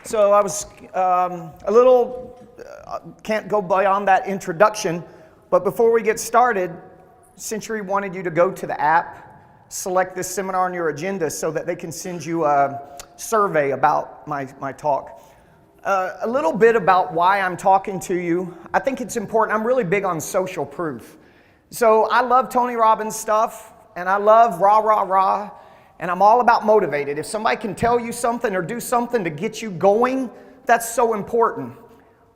So I was a little, can't go beyond that introduction, but before we get started, Century wanted you to go to the app, select this seminar on your agenda so that they can send you a survey about my talk. A little bit about why I'm talking to you. I think it's important. I'm really big on social proof. So I love Tony Robbins stuff, and I love rah, rah, rah, and I'm all about motivated. If somebody can tell you something or do something to get you going, that's so important.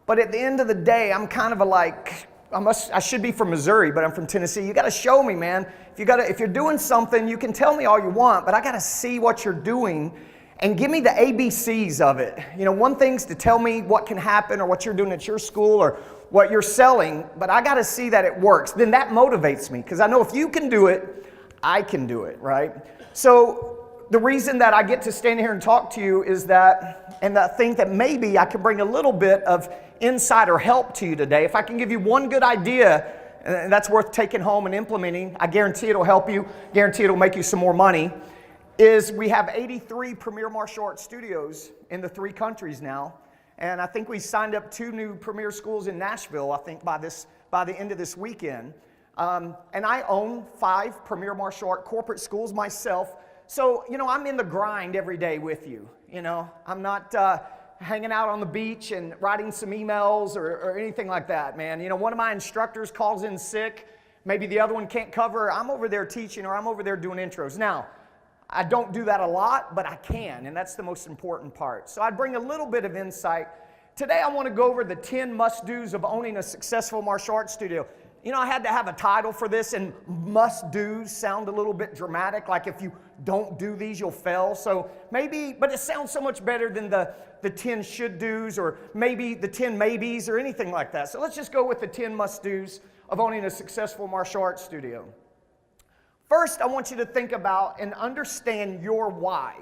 But at the end of the day, I'm kind of I should be from Missouri, but I'm from Tennessee. You got to show me, man. If you're doing something, you can tell me all you want, but I got to see what you're doing and give me the ABCs of it. You know, one thing's to tell me what can happen or what you're doing at your school or what you're selling, but I got to see that it works. Then that motivates me because I know if you can do it, I can do it, right? So the reason that I get to stand here and talk to you is that, and I think that maybe I can bring a little bit of insight or help to you today. If I can give you one good idea, and that's worth taking home and implementing, I guarantee it'll help you, guarantee it'll make you some more money, is we have 83 Premier Martial Arts studios in the 3 countries now. And I think we signed up 2 new Premier schools in Nashville, I think by the end of this weekend. And I own 5 Premier Martial Art corporate schools myself. So, you know, I'm in the grind every day with you. You know, I'm not hanging out on the beach and writing some emails or anything like that, man. You know, one of my instructors calls in sick. Maybe the other one can't cover. I'm over there teaching or I'm over there doing intros. Now, I don't do that a lot, but I can, and that's the most important part. So I'd bring a little bit of insight. Today I want to go over the 10 must-dos of owning a successful martial arts studio. You know, I had to have a title for this, and must-dos sound a little bit dramatic, like if you don't do these, you'll fail. So maybe, but it sounds so much better than the 10 should-dos or maybe the 10 maybes or anything like that. So let's just go with the 10 must-dos of owning a successful martial arts studio. First, I want you to think about and understand your why,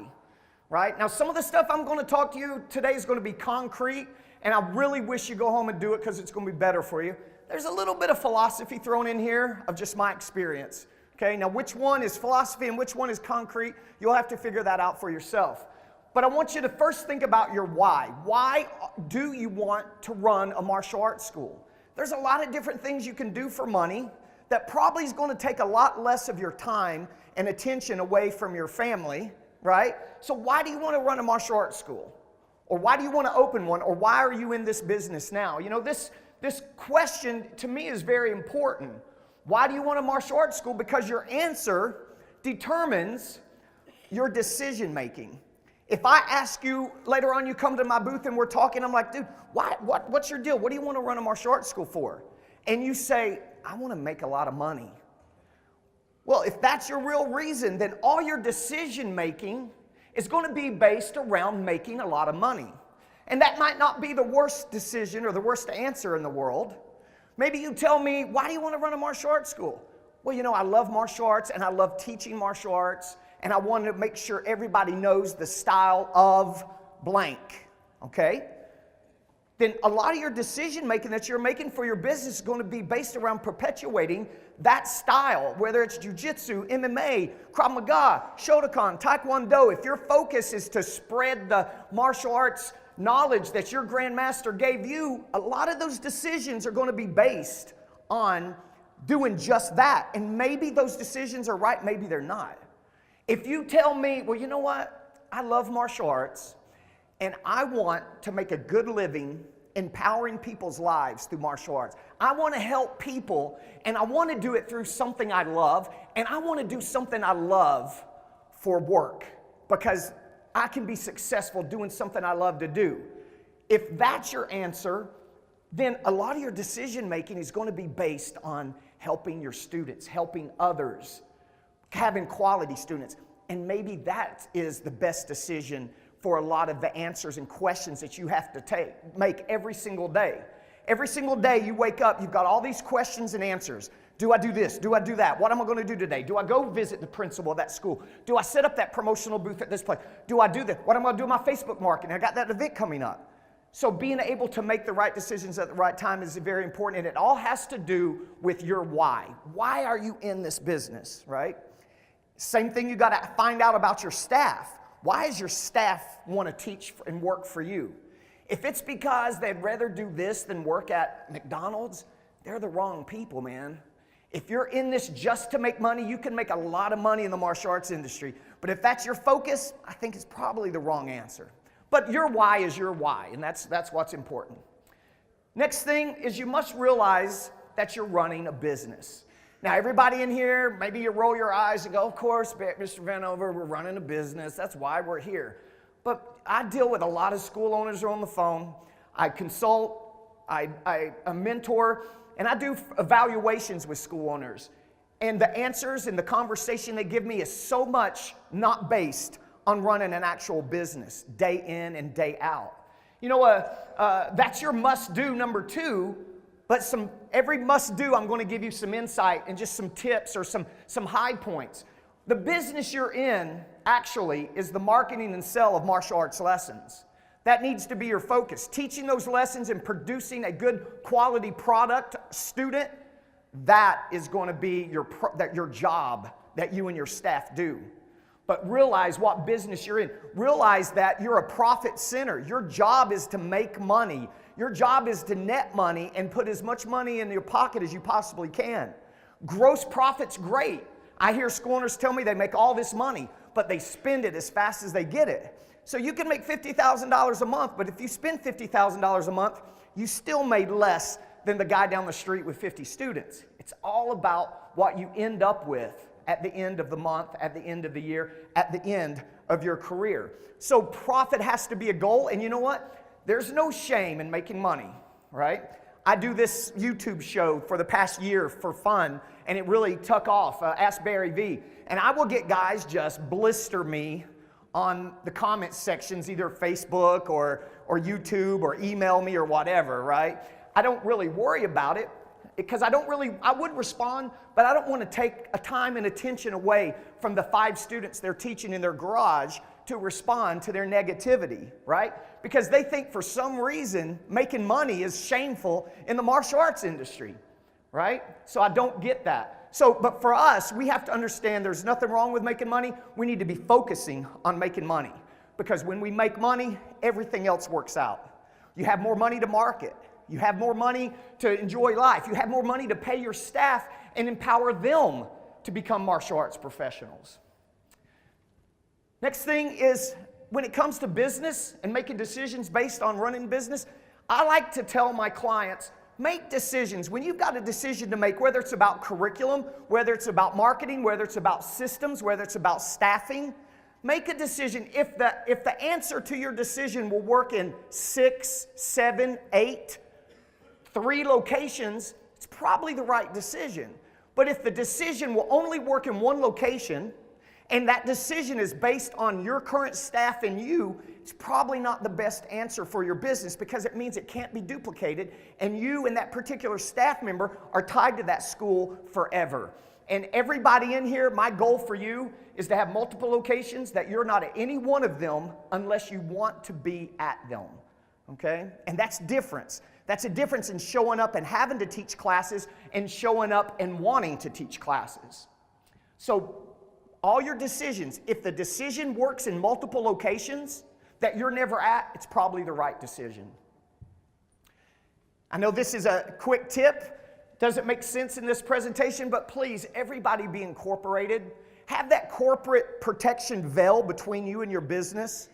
right? Now, some of the stuff I'm going to talk to you today is going to be concrete, and I really wish you go home and do it because it's going to be better for you. There's a little bit of philosophy thrown in here of just my experience, okay? Now, which one is philosophy and which one is concrete, you'll have to figure that out for yourself. But I want you to first think about your why. Why do you want to run a martial arts school? There's a lot of different things you can do for money that probably is going to take a lot less of your time and attention away from your family, right? So why do you want to run a martial arts school? Or why do you want to open one? Or why are you in this business now? You know, this question to me is very important. Why do you want a martial arts school? Because your answer determines your decision making. If I ask you later on, you come to my booth and we're talking, I'm like, dude, what's your deal? What do you want to run a martial arts school for? And you say, I want to make a lot of money. Well, if that's your real reason, then all your decision making is going to be based around making a lot of money. And that might not be the worst decision or the worst answer in the world. Maybe you tell me, why do you want to run a martial arts school? Well, you know, I love martial arts and I love teaching martial arts and I want to make sure everybody knows the style of blank, okay? Then a lot of your decision making that you're making for your business is going to be based around perpetuating that style, whether it's jiu-jitsu, MMA, Krav Maga, Shotokan, Taekwondo. If your focus is to spread the martial arts knowledge that your grandmaster gave you, a lot of those decisions are going to be based on doing just that. And maybe those decisions are right, maybe they're not. If you tell me, well, you know what? I love martial arts. And I want to make a good living empowering people's lives through martial arts. I want to help people, and I want to do it through something I love, and I want to do something I love for work because I can be successful doing something I love to do. If that's your answer, then a lot of your decision making is going to be based on helping your students, helping others, having quality students. And maybe that is the best decision for a lot of the answers and questions that you have to make every single day. Every single day you wake up, you've got all these questions and answers. Do I do this? Do I do that? What am I going to do today? Do I go visit the principal of that school? Do I set up that promotional booth at this place? Do I do this? What am I going to do with my Facebook marketing? I got that event coming up. So being able to make the right decisions at the right time is very important, and it all has to do with your why. Why are you in this business, right? Same thing, you got to find out about your staff. Why does your staff want to teach and work for you? If it's because they'd rather do this than work at McDonald's, they're the wrong people, man. If you're in this just to make money, you can make a lot of money in the martial arts industry. But if that's your focus, I think it's probably the wrong answer. But your why is your why, and that's what's important. Next thing is you must realize that you're running a business. Now, everybody in here, maybe you roll your eyes and go, of course, Mr. Vanover, we're running a business. That's why we're here. But I deal with a lot of school owners who are on the phone. I consult, I mentor, and I do evaluations with school owners. And the answers and the conversation they give me is so much not based on running an actual business day in and day out. You know, that's your must-do number 2, but every must-do, I'm going to give you some insight and just some tips or some high points. The business you're in, actually, is the marketing and sale of martial arts lessons. That needs to be your focus. Teaching those lessons and producing a good quality product student, that is going to be your job that you and your staff do. But realize what business you're in. Realize that you're a profit center. Your job is to make money. Your job is to net money and put as much money in your pocket as you possibly can. Gross profit's great. I hear school owners tell me they make all this money, but they spend it as fast as they get it. So you can make $50,000 a month, but if you spend $50,000 a month, you still made less than the guy down the street with 50 students. It's all about what you end up with at the end of the month, at the end of the year, at the end of your career. So profit has to be a goal, and you know what? There's no shame in making money, right? I do this YouTube show for the past year for fun, and it really took off, Ask Barry V. And I will get guys just blister me on the comment sections, either Facebook or YouTube or email me or whatever, right? I don't really worry about it because I would respond, but I don't want to take a time and attention away from the 5 students they're teaching in their garage to respond to their negativity, right? Because they think for some reason making money is shameful in the martial arts industry, right? So I don't get that. But for us, we have to understand there's nothing wrong with making money. We need to be focusing on making money because when we make money, everything else works out. You have more money to market. You have more money to enjoy life. You have more money to pay your staff and empower them to become martial arts professionals. Next thing is when it comes to business and making decisions based on running business, I like to tell my clients, make decisions. When you've got a decision to make, whether it's about curriculum, whether it's about marketing, whether it's about systems, whether it's about staffing, make a decision. If the answer to your decision will work in 6, 7, 8, 3 locations, it's probably the right decision. But if the decision will only work in 1 location, and that decision is based on your current staff and you, it's probably not the best answer for your business because it means it can't be duplicated and you and that particular staff member are tied to that school forever. And everybody in here, my goal for you is to have multiple locations that you're not at any one of them unless you want to be at them, okay? And that's difference. That's a difference in showing up and having to teach classes and showing up and wanting to teach classes. So all your decisions, if the decision works in multiple locations that you're never at, it's probably the right decision. I know this is a quick tip. Doesn't make sense in this presentation, but please, everybody be incorporated. Have that corporate protection veil between you and your business,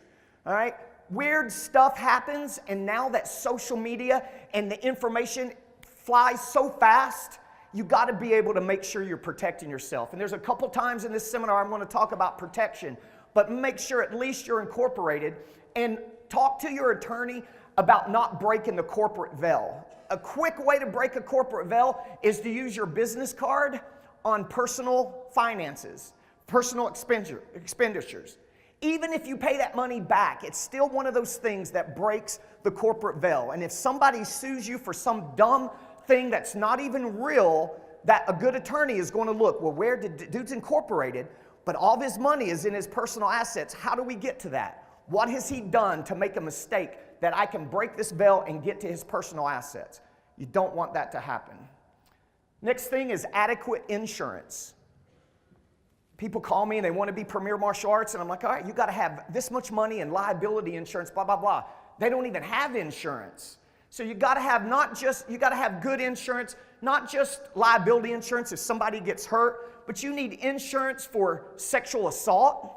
all right? Weird stuff happens, and now that social media and the information flies so fast, you got to be able to make sure you're protecting yourself. And there's a couple times in this seminar I'm going to talk about protection, but make sure at least you're incorporated and talk to your attorney about not breaking the corporate veil. A quick way to break a corporate veil is to use your business card on personal finances, personal expenditures. Even if you pay that money back, it's still one of those things that breaks the corporate veil. And if somebody sues you for some dumb thing that's not even real, that a good attorney is going to look, well, where did dude's incorporated, but all of his money is in his personal assets. How do we get to that? What has he done to make a mistake that I can break this veil and get to his personal assets? You don't want that to happen. Next thing is adequate insurance. People call me and they want to be Premier Martial Arts, and I'm like, all right, you got to have this much money and liability insurance, blah, blah, blah. They don't even have insurance. So you got to have you got to have good insurance, not just liability insurance if somebody gets hurt, but you need insurance for sexual assault,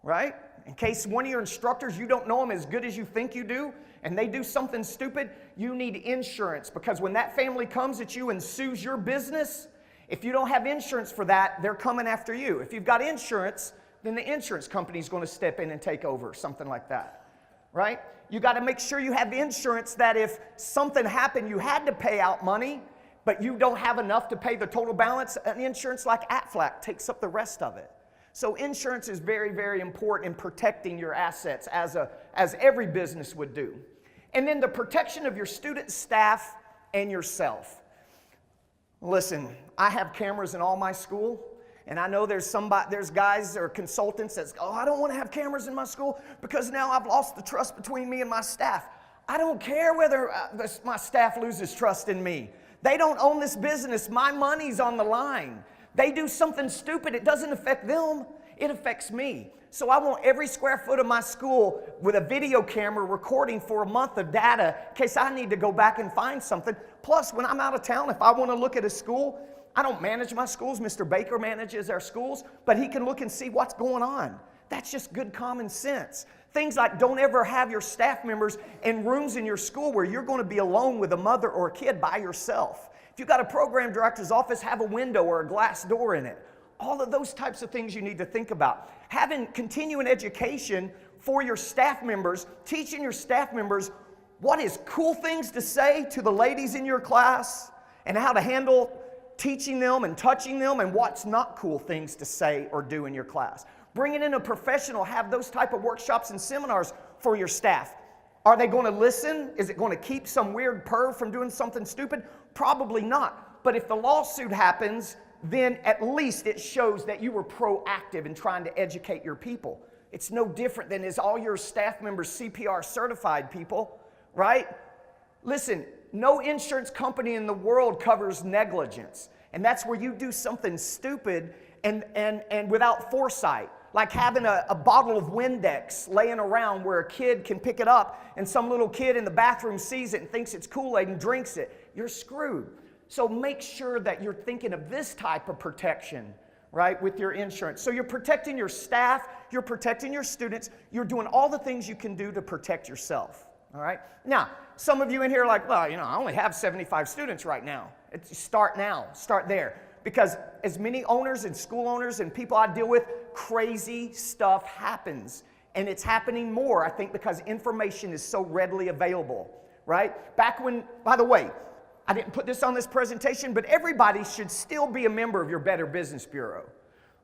right? In case one of your instructors, you don't know them as good as you think you do, and they do something stupid, you need insurance, because when that family comes at you and sues your business, if you don't have insurance for that, they're coming after you. If you've got insurance, then the insurance company's going to step in and take over, something like that, right? You got to make sure you have insurance that if something happened, you had to pay out money, but you don't have enough to pay the total balance, an insurance like Aflac takes up the rest of it. So insurance is very, very important in protecting your assets as every business would do. And then the protection of your students, staff, and yourself. Listen, I have cameras in all my school, and I know there's guys or consultants that say, oh, I don't want to have cameras in my school because now I've lost the trust between me and my staff. I don't care whether my staff loses trust in me. They don't own this business. My money's on the line. They do something stupid, it doesn't affect them, it affects me. So I want every square foot of my school with a video camera recording for a month of data in case I need to go back and find something. Plus, when I'm out of town, if I want to look at a school, I don't manage my schools. Mr. Baker manages our schools, but he can look and see what's going on. That's just good common sense. Things like don't ever have your staff members in rooms in your school where you're going to be alone with a mother or a kid by yourself. If you've got a program director's office, have a window or a glass door in it. All of those types of things you need to think about. Having continuing education for your staff members, teaching your staff members what is cool things to say to the ladies in your class and how to handle teaching them and touching them, and what's not cool things to say or do in your class. Bringing in a professional, have those type of workshops and seminars for your staff. Are they going to listen? Is it going to keep some weird perv from doing something stupid? Probably not. But if the lawsuit happens, then at least it shows that you were proactive in trying to educate your people. It's no different than is all your staff members CPR certified people, right? Listen, no insurance company in the world covers negligence. And that's where you do something stupid and without foresight. Like having a bottle of Windex laying around where a kid can pick it up and some little kid in the bathroom sees it and thinks it's Kool-Aid and drinks it. You're screwed. So make sure that you're thinking of this type of protection, right, with your insurance. So you're protecting your staff, you're protecting your students, you're doing all the things you can do to protect yourself, all right? Now, some of you in here are like, well, I only have 75 students right now. Start now, start there. Because as many owners and school owners and people I deal with, crazy stuff happens. And it's happening more, I think, because information is so readily available, right? Back when, by the way, I didn't put this on this presentation, but everybody should still be a member of your Better Business Bureau,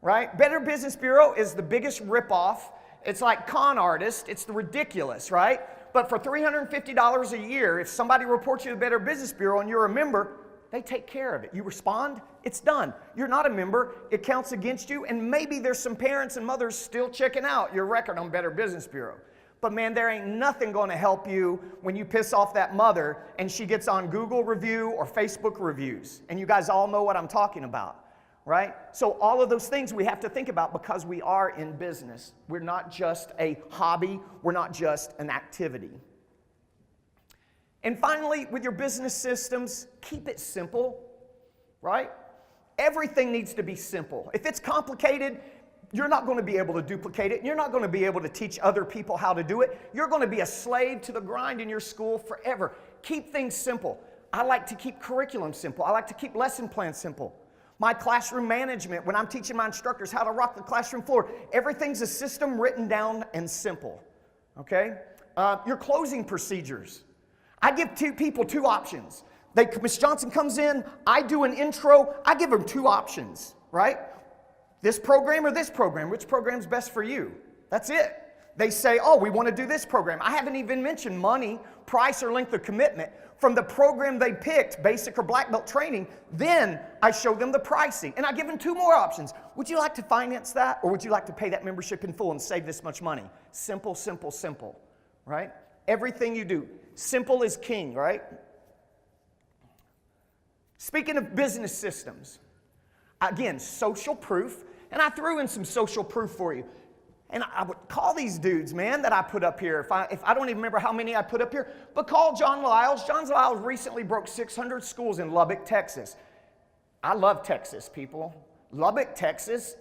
right? Better Business Bureau is the biggest ripoff. It's like con artist. It's the ridiculous, right? But for $350 a year, if somebody reports you to the Better Business Bureau and you're a member, they take care of it. You respond, it's done. You're not a member, it counts against you, and maybe there's some parents and mothers still checking out your record on Better Business Bureau. But man, there ain't nothing going to help you when you piss off that mother and she gets on Google review or Facebook reviews. And you guys all know what I'm talking about, right? So all of those things we have to think about because we are in business. We're not just a hobby, we're not just an activity. And finally, with your business systems, keep it simple, right? Everything needs to be simple. If it's complicated, you're not going to be able to duplicate it. You're not going to be able to teach other people how to do it. You're going to be a slave to the grind in your school forever. Keep things simple. I like to keep curriculum simple. I like to keep lesson plans simple. My classroom management, when I'm teaching my instructors how to rock the classroom floor, everything's a system written down and simple, okay? Your closing procedures. I give people two options. Ms. Johnson comes in, I do an intro, I give them two options, right? This program or this program, which program's best for you? That's it. They say, oh, we want to do this program. I haven't even mentioned money, price, or length of commitment. From the program they picked, basic or black belt training, then I show them the pricing. And I give them two more options. Would you like to finance that, or would you like to pay that membership in full and save this much money? Simple, simple, simple, right? Everything you do. Simple is king, right? Speaking of business systems, again, social proof. And I threw in some social proof for you. And I would call these dudes, man, that I put up here. If I don't even remember how many I put up here, but call John Lyles. John Lyles recently broke 600 schools in Lubbock, Texas. I love Texas, people. Lubbock, Texas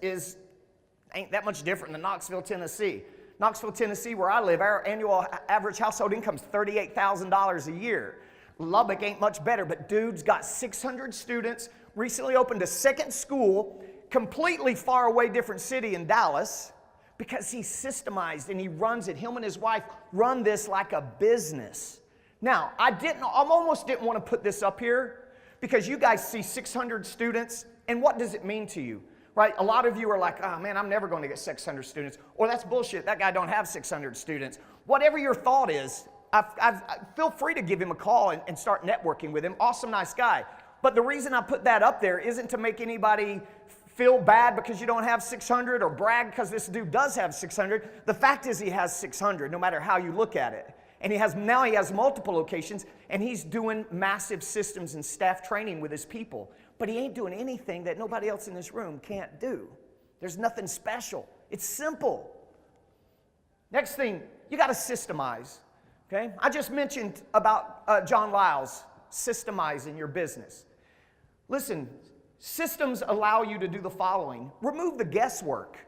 ain't that much different than Knoxville, Tennessee. Knoxville, Tennessee, where I live, our annual average household income is $38,000 a year. Lubbock ain't much better, but dude's got 600 students, recently opened a second school, completely far away, different city in Dallas, because he's systemized and he runs it. Him and his wife run this like a business. Now, I almost didn't want to put this up here because you guys see 600 students, and what does it mean to you? Right? A lot of you are like, oh man, I'm never going to get 600 students. Or that's bullshit, that guy don't have 600 students. Whatever your thought is, feel free to give him a call and start networking with him. Awesome, nice guy. But the reason I put that up there isn't to make anybody feel bad because you don't have 600 or brag because this dude does have 600. The fact is he has 600 no matter how you look at it. And now he has multiple locations and he's doing massive systems and staff training with his people. But he ain't doing anything that nobody else in this room can't do. There's nothing special. It's simple. Next thing, you got to systemize. Okay? I just mentioned about John Lyles systemizing your business. Listen, systems allow you to do the following. Remove the guesswork.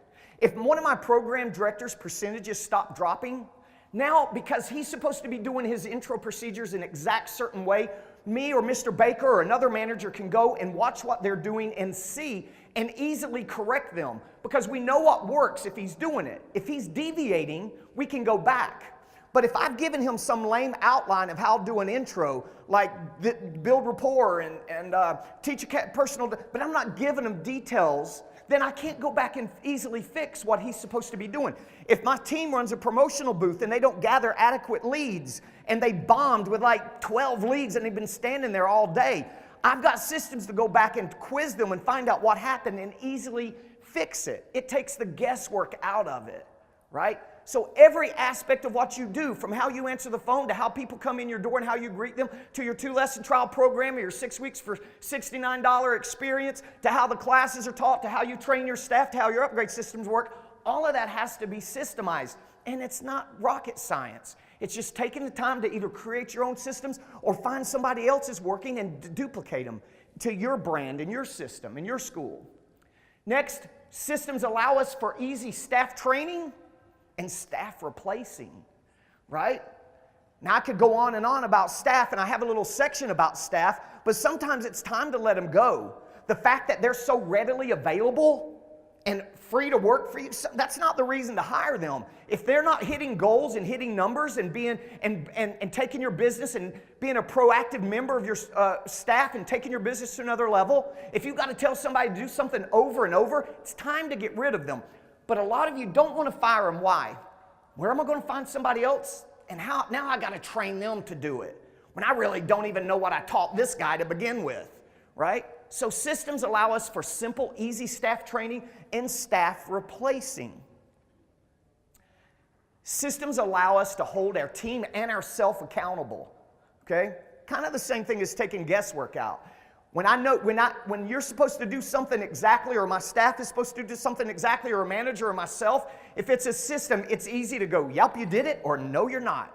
If one of my program directors' percentages stop dropping, now because he's supposed to be doing his intro procedures in an exact certain way, me or Mr. Baker or another manager can go and watch what they're doing and see and easily correct them because we know what works if he's doing it. If he's deviating, we can go back. But if I've given him some lame outline of how to do an intro, like build rapport and teach a personal, but I'm not giving him details, then I can't go back and easily fix what he's supposed to be doing. If my team runs a promotional booth and they don't gather adequate leads and they bombed with like 12 leads and they've been standing there all day, I've got systems to go back and quiz them and find out what happened and easily fix it. It takes the guesswork out of it, right? So every aspect of what you do, from how you answer the phone to how people come in your door and how you greet them, to your 2-lesson trial program or your 6 weeks for $69 experience, to how the classes are taught, to how you train your staff, to how your upgrade systems work, all of that has to be systemized. And it's not rocket science. It's just taking the time to either create your own systems or find somebody else's working and duplicate them to your brand and your system and your school. Next, systems allow us for easy staff training and staff replacing, right? Now I could go on and on about staff, and I have a little section about staff, but sometimes it's time to let them go. The fact that they're so readily available and free to work for you, that's not the reason to hire them. If they're not hitting goals and hitting numbers and being and taking your business and being a proactive member of your staff and taking your business to another level, if you've got to tell somebody to do something over and over, it's time to get rid of them. But a lot of you don't want to fire them. Why? Where am I going to find somebody else? And how? Now I got to train them to do it when I really don't even know what I taught this guy to begin with, right? So systems allow us for simple, easy staff training and staff replacing. Systems allow us to hold our team and ourselves accountable, okay? Kind of the same thing as taking guesswork out. When you're supposed to do something exactly, or my staff is supposed to do something exactly, or a manager or myself, if it's a system, it's easy to go, yep, you did it, or no, you're not.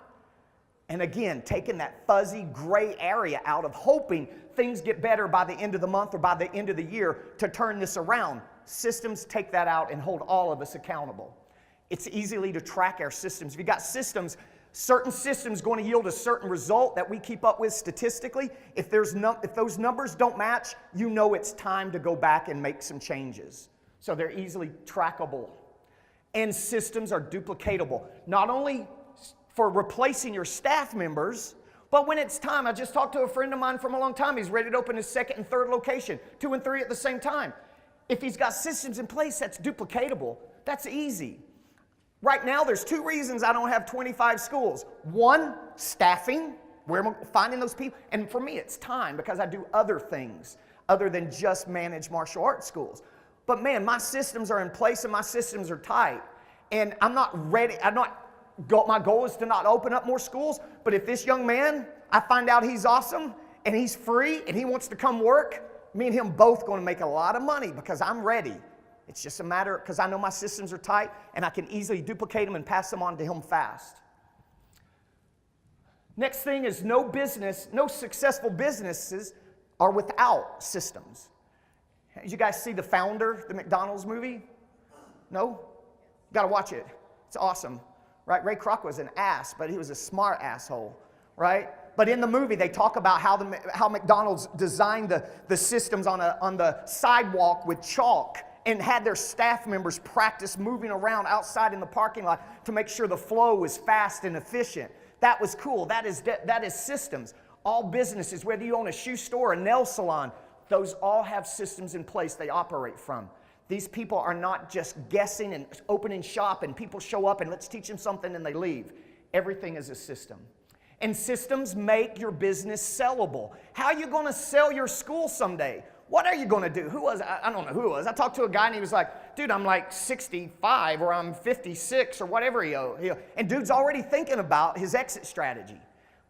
And again, taking that fuzzy gray area out of hoping things get better by the end of the month or by the end of the year to turn this around. Systems take that out and hold all of us accountable. It's easily to track our systems. If you got systems, certain systems going to yield a certain result that we keep up with statistically. If those numbers don't match, you know it's time to go back and make some changes. So they're easily trackable. And systems are duplicatable. Not only for replacing your staff members, but when it's time, I just talked to a friend of mine from a long time. He's ready to open his 2nd and 3rd location, 2 and 3 at the same time. If he's got systems in place that's duplicatable, that's easy. Right now, there's 2 reasons I don't have 25 schools. 1, staffing, where am I finding those people? And for me, it's time because I do other things other than just manage martial arts schools. But man, my systems are in place and my systems are tight. And I'm not ready, my goal is to not open up more schools, but if this young man, I find out he's awesome and he's free and he wants to come work, me and him both going to make a lot of money because I'm ready. It's just a matter, because I know my systems are tight and I can easily duplicate them and pass them on to him fast. Next thing is no successful businesses are without systems. Did you guys see The Founder, the McDonald's movie? No? You got to watch it. It's awesome. Right? Ray Kroc was an ass, but he was a smart asshole. Right? But in the movie, they talk about how McDonald's designed the systems on the sidewalk with chalk and had their staff members practice moving around outside in the parking lot to make sure the flow was fast and efficient. That was cool. That is systems. All businesses, whether you own a shoe store, a nail salon, those all have systems in place they operate from. These people are not just guessing and opening shop and people show up and let's teach them something and they leave. Everything is a system. And systems make your business sellable. How are you going to sell your school someday? What are you going to do? I don't know who it was. I talked to a guy and he was like, dude, I'm like 65 or I'm 56 or whatever. And dude's already thinking about his exit strategy.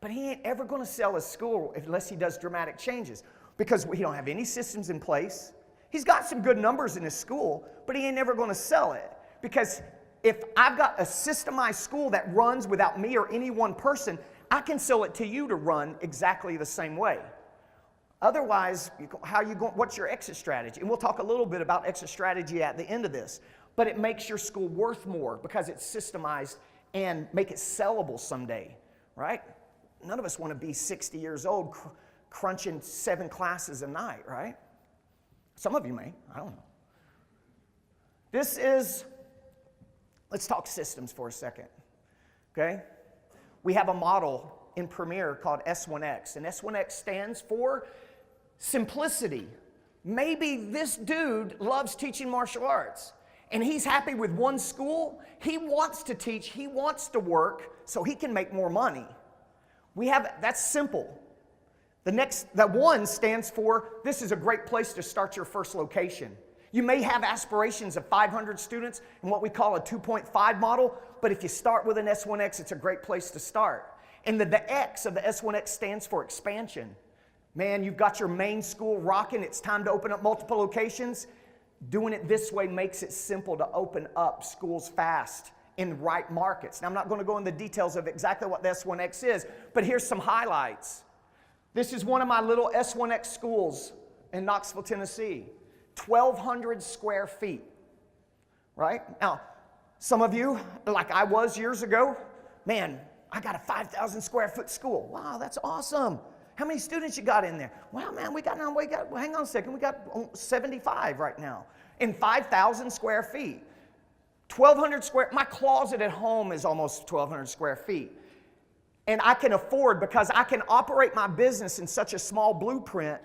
But he ain't ever going to sell his school unless he does dramatic changes because he don't have any systems in place. He's got some good numbers in his school, but he ain't never going to sell it. Because if I've got a systemized school that runs without me or any one person, I can sell it to you to run exactly the same way. Otherwise, what's your exit strategy? And we'll talk a little bit about exit strategy at the end of this. But it makes your school worth more because it's systemized and make it sellable someday, right? None of us want to be 60 years old crunching 7 classes a night, right? Some of you may, I don't know. Let's talk systems for a second, okay? We have a model in Premier called S1X, and S1X stands for simplicity. Maybe this dude loves teaching martial arts, and he's happy with one school. He wants to teach, he wants to work, so he can make more money. That's simple. That one stands for, this is a great place to start your first location. You may have aspirations of 500 students in what we call a 2.5 model, but if you start with an S1X, it's a great place to start. And the X of the S1X stands for expansion. Man, you've got your main school rocking. It's time to open up multiple locations. Doing it this way makes it simple to open up schools fast in the right markets. Now, I'm not going to go into the details of exactly what the S1X is, but here's some highlights. This is one of my little S1X schools in Knoxville, Tennessee. 1,200 square feet, right? Now, some of you, like I was years ago, man, I got a 5,000 square foot school. Wow, that's awesome. How many students you got in there? Well, man, hang on a second, we got 75 right now in 5,000 square feet. 1,200 square, my closet at home is almost 1,200 square feet. And I can afford, because I can operate my business in such a small blueprint,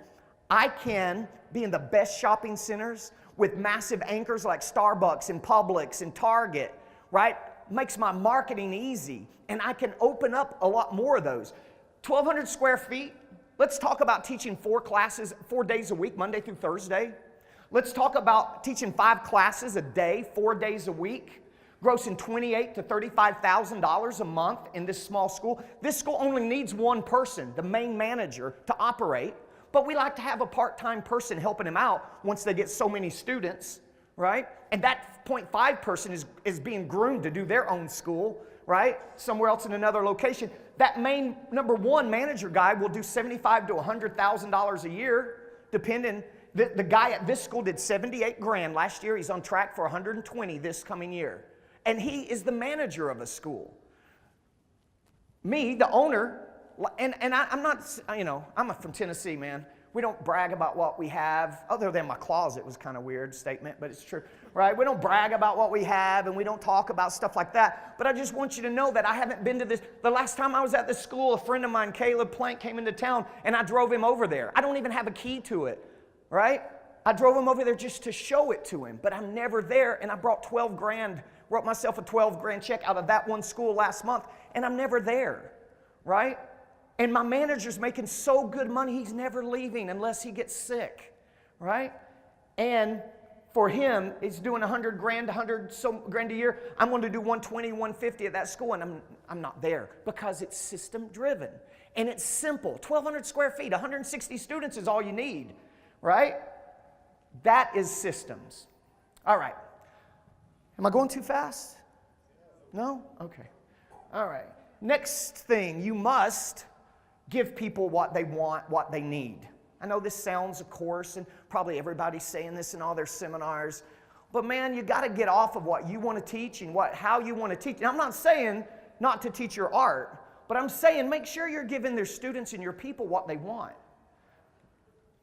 I can be in the best shopping centers with massive anchors like Starbucks and Publix and Target, right? Makes my marketing easy, and I can open up a lot more of those. 1,200 square feet, let's talk about teaching 4 classes, 4 days a week, Monday through Thursday. Let's talk about teaching 5 classes a day, 4 days a week, grossing $28,000 to $35,000 a month in this small school. This school only needs one person, the main manager, to operate, but we like to have a part-time person helping them out once they get so many students, right? And that 0.5 person is being groomed to do their own school, right? Somewhere else in another location. That main number 1 manager guy will do $75,000 to $100,000 a year, depending. The guy at this school did $78,000 last year. He's on track for $120,000 this coming year. And he is the manager of a school. Me, the owner, and I'm not, I'm from Tennessee, man. We don't brag about what we have, other than my closet was kind of a weird statement, but it's true, right? We don't brag about what we have, and we don't talk about stuff like that. But I just want you to know that I haven't been to this. The last time I was at this school, a friend of mine, Caleb Plank, came into town, and I drove him over there. I don't even have a key to it, right? I drove him over there just to show it to him, but I'm never there, and I brought $12,000, wrote myself a $12,000 check out of that one school last month, and I'm never there, right? And my manager's making so good money, he's never leaving unless he gets sick, right? And for him, he's doing $100,000, $100,000 a year. I'm going to do $120,000, $150,000 at that school, and I'm not there because it's system driven. And it's simple. 1,200 square feet, 160 students is all you need, right? That is systems. All right. Am I going too fast? No? Okay. All right. Next thing, you must give people what they want, what they need. I know this sounds, of course, and probably everybody's saying this in all their seminars, but man, you got to get off of what you want to teach and how you want to teach. And I'm not saying not to teach your art, but I'm saying make sure you're giving their students and your people what they want.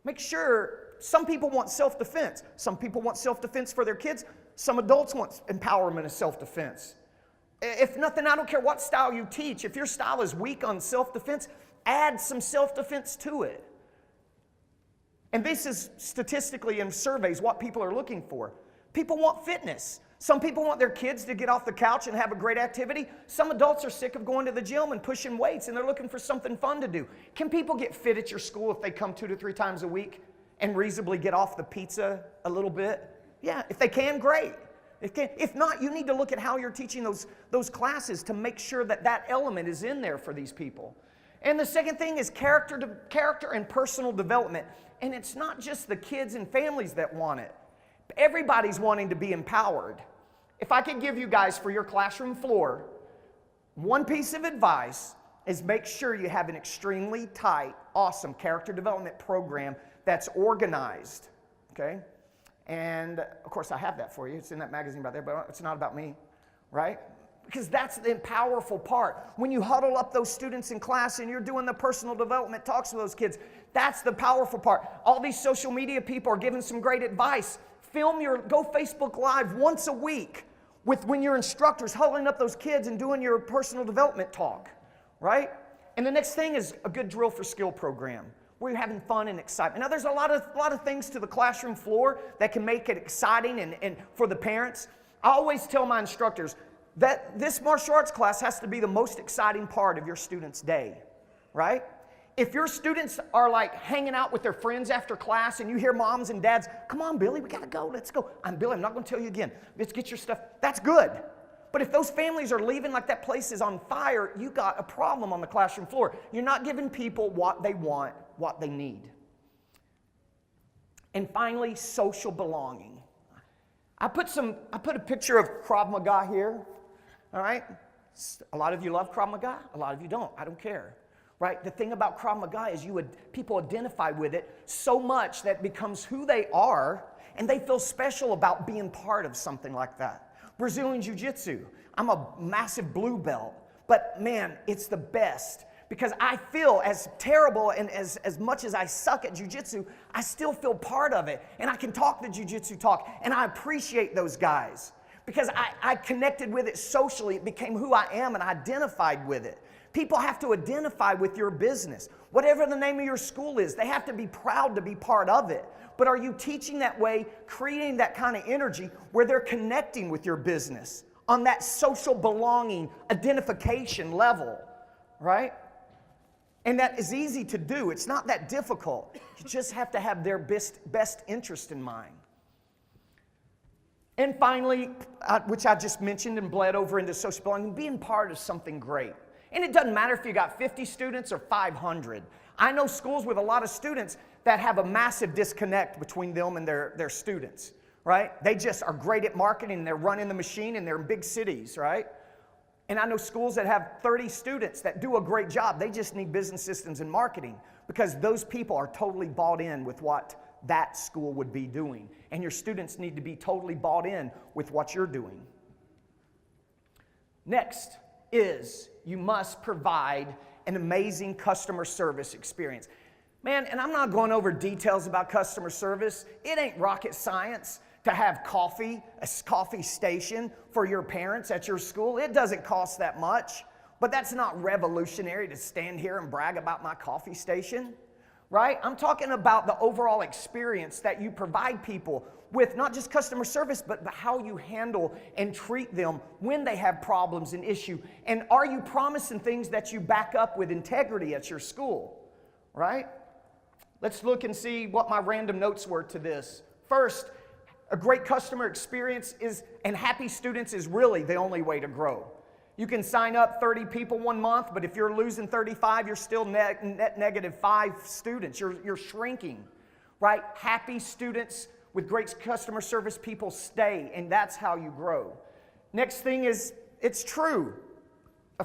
Make sure, some people want self-defense. Some people want self-defense for their kids. Some adults want empowerment of self-defense. If nothing, I don't care what style you teach. If your style is weak on self-defense, add some self-defense to it. And this is statistically in surveys what people are looking for. People want fitness. Some people want their kids to get off the couch and have a great activity. Some adults are sick of going to the gym and pushing weights, and they're looking for something fun to do. Can people get fit at your school if they come 2 to 3 times a week and reasonably get off the pizza a little bit? Yeah, if they can, great. If not, you need to look at how you're teaching those classes to make sure that that element is in there for these people. And the second thing is character and personal development. And it's not just the kids and families that want it. Everybody's wanting to be empowered. If I could give you guys for your classroom floor, one piece of advice is make sure you have an extremely tight, awesome character development program that's organized, okay? And of course I have that for you. It's in that magazine right there, but it's not about me, right? Because that's the powerful part. When you huddle up those students in class and you're doing the personal development talks with those kids, that's the powerful part. All these social media people are giving some great advice. Go Facebook Live once a week when your instructor's huddling up those kids and doing your personal development talk, right? And the next thing is a good drill for skill program where you're having fun and excitement. Now there's a lot of things to the classroom floor that can make it exciting and for the parents. I always tell my instructors that this martial arts class has to be the most exciting part of your student's day, right? If your students are like hanging out with their friends after class and you hear moms and dads, come on, Billy, we got to go, let's go. I'm Billy, I'm not going to tell you again. Let's get your stuff. That's good. But if those families are leaving like that place is on fire, you got a problem on the classroom floor. You're not giving people what they want, what they need. And finally, social belonging. I put a picture of Krav Maga here, all right? A lot of you love Krav Maga, a lot of you don't. I don't care. Right? The thing about Krav Maga is people identify with it so much that it becomes who they are, and they feel special about being part of something like that. Brazilian Jiu-Jitsu. I'm a massive blue belt, but man, it's the best because I feel as terrible and as much as I suck at Jiu-Jitsu, I still feel part of it, and I can talk the Jiu-Jitsu talk, and I appreciate those guys because I connected with it socially. It became who I am, and I identified with it. People have to identify with your business. Whatever the name of your school is, they have to be proud to be part of it. But are you teaching that way, creating that kind of energy where they're connecting with your business on that social belonging, identification level, right? And that is easy to do. It's not that difficult. You just have to have their best interest in mind. And finally, which I just mentioned and bled over into social belonging, being part of something great. And it doesn't matter if you got 50 students or 500. I know schools with a lot of students that have a massive disconnect between them and their students, right? They just are great at marketing, they're running the machine, and they're in big cities, right? And I know schools that have 30 students that do a great job. They just need business systems and marketing because those people are totally bought in with what that school would be doing. And your students need to be totally bought in with what you're doing. Next is you must provide an amazing customer service experience. Man, and I'm not going over details about customer service. It ain't rocket science to have a coffee station for your parents at your school. It doesn't cost that much, but that's not revolutionary to stand here and brag about my coffee station, right? I'm talking about the overall experience that you provide people with not just customer service, but how you handle and treat them when they have problems and issues. And are you promising things that you back up with integrity at your school, right? Let's look and see what my random notes were to this. First, a great customer experience and happy students is really the only way to grow. You can sign up 30 people 1 month, but if you're losing 35, you're still net negative 5 students. You're shrinking, right? Happy students with great customer service, people stay, and that's how you grow. Next thing is, it's true. A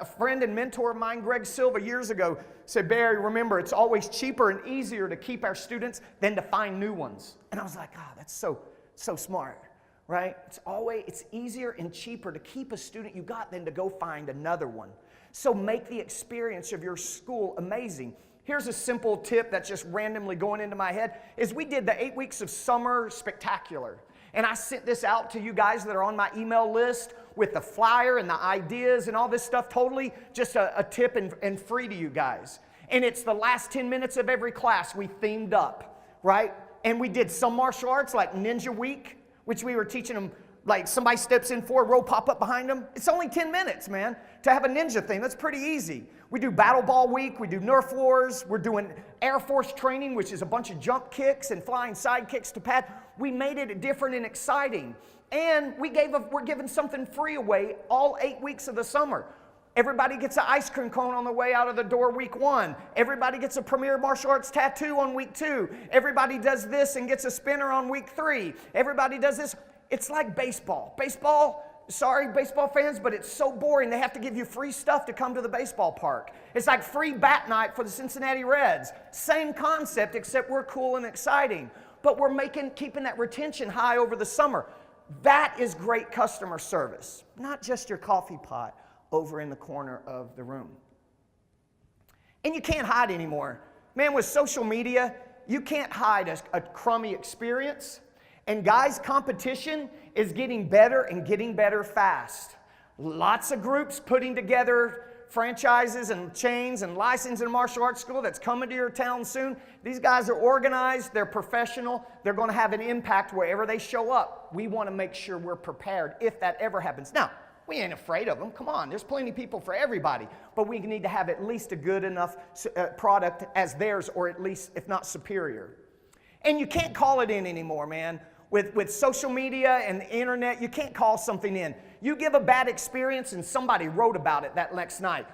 friend and mentor of mine, Greg Silva, years ago said, Barry, remember, it's always cheaper and easier to keep our students than to find new ones. And I was like, that's so smart, right? It's easier and cheaper to keep a student you got than to go find another one. So make the experience of your school amazing. Here's a simple tip that's just randomly going into my head, is we did the 8 weeks of summer spectacular. And I sent this out to you guys that are on my email list with the flyer and the ideas and all this stuff, totally just a tip and free to you guys. And it's the last 10 minutes of every class we themed up, right? And we did some martial arts like Ninja Week, which we were teaching them, like somebody steps in for a row, pop up behind them. It's only 10 minutes, man, to have a ninja thing. That's pretty easy. We do Battle Ball Week, we do Nerf Wars, we're doing Air Force training, which is a bunch of jump kicks and flying side kicks to pad. We made it different and exciting. And we're giving something free away all 8 weeks of the summer. Everybody gets an ice cream cone on the way out of the door week 1. Everybody gets a Premier Martial Arts tattoo on week 2. Everybody does this and gets a spinner on week 3. Everybody does this. It's like baseball. Sorry, baseball fans, but it's so boring. They have to give you free stuff to come to the baseball park. It's like free bat night for the Cincinnati Reds. Same concept, except we're cool and exciting. But we're keeping that retention high over the summer. That is great customer service, not just your coffee pot over in the corner of the room. And you can't hide anymore. Man, with social media, you can't hide a crummy experience. And guys, competition is getting better and getting better fast. Lots of groups putting together franchises and chains and licensing a martial arts school that's coming to your town soon. These guys are organized, they're professional, they're going to have an impact wherever they show up. We want to make sure we're prepared if that ever happens. Now, we ain't afraid of them. Come on, there's plenty of people for everybody. But we need to have at least a good enough product as theirs, or at least, if not superior. And you can't call it in anymore, man. With social media and the internet, you can't call something in. You give a bad experience and somebody wrote about it that next night.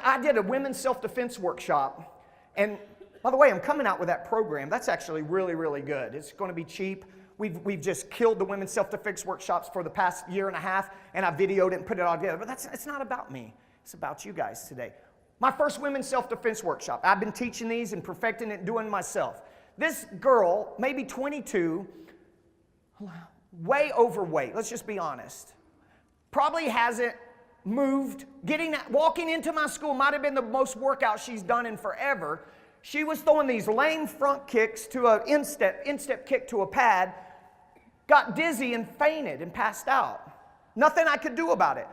I did a women's self-defense workshop. And by the way, I'm coming out with that program. That's actually really, really good. It's going to be cheap. We've just killed the women's self-defense workshops for the past year and a half, and I videoed it and put it all together. But it's not about me. It's about you guys today. My first women's self-defense workshop. I've been teaching these and perfecting it and doing it myself. This girl, maybe 22, way overweight, let's just be honest. Probably hasn't moved. Walking into my school might have been the most workout she's done in forever. She was throwing these lame front kicks to an instep kick to a pad, got dizzy and fainted and passed out. Nothing I could do about it.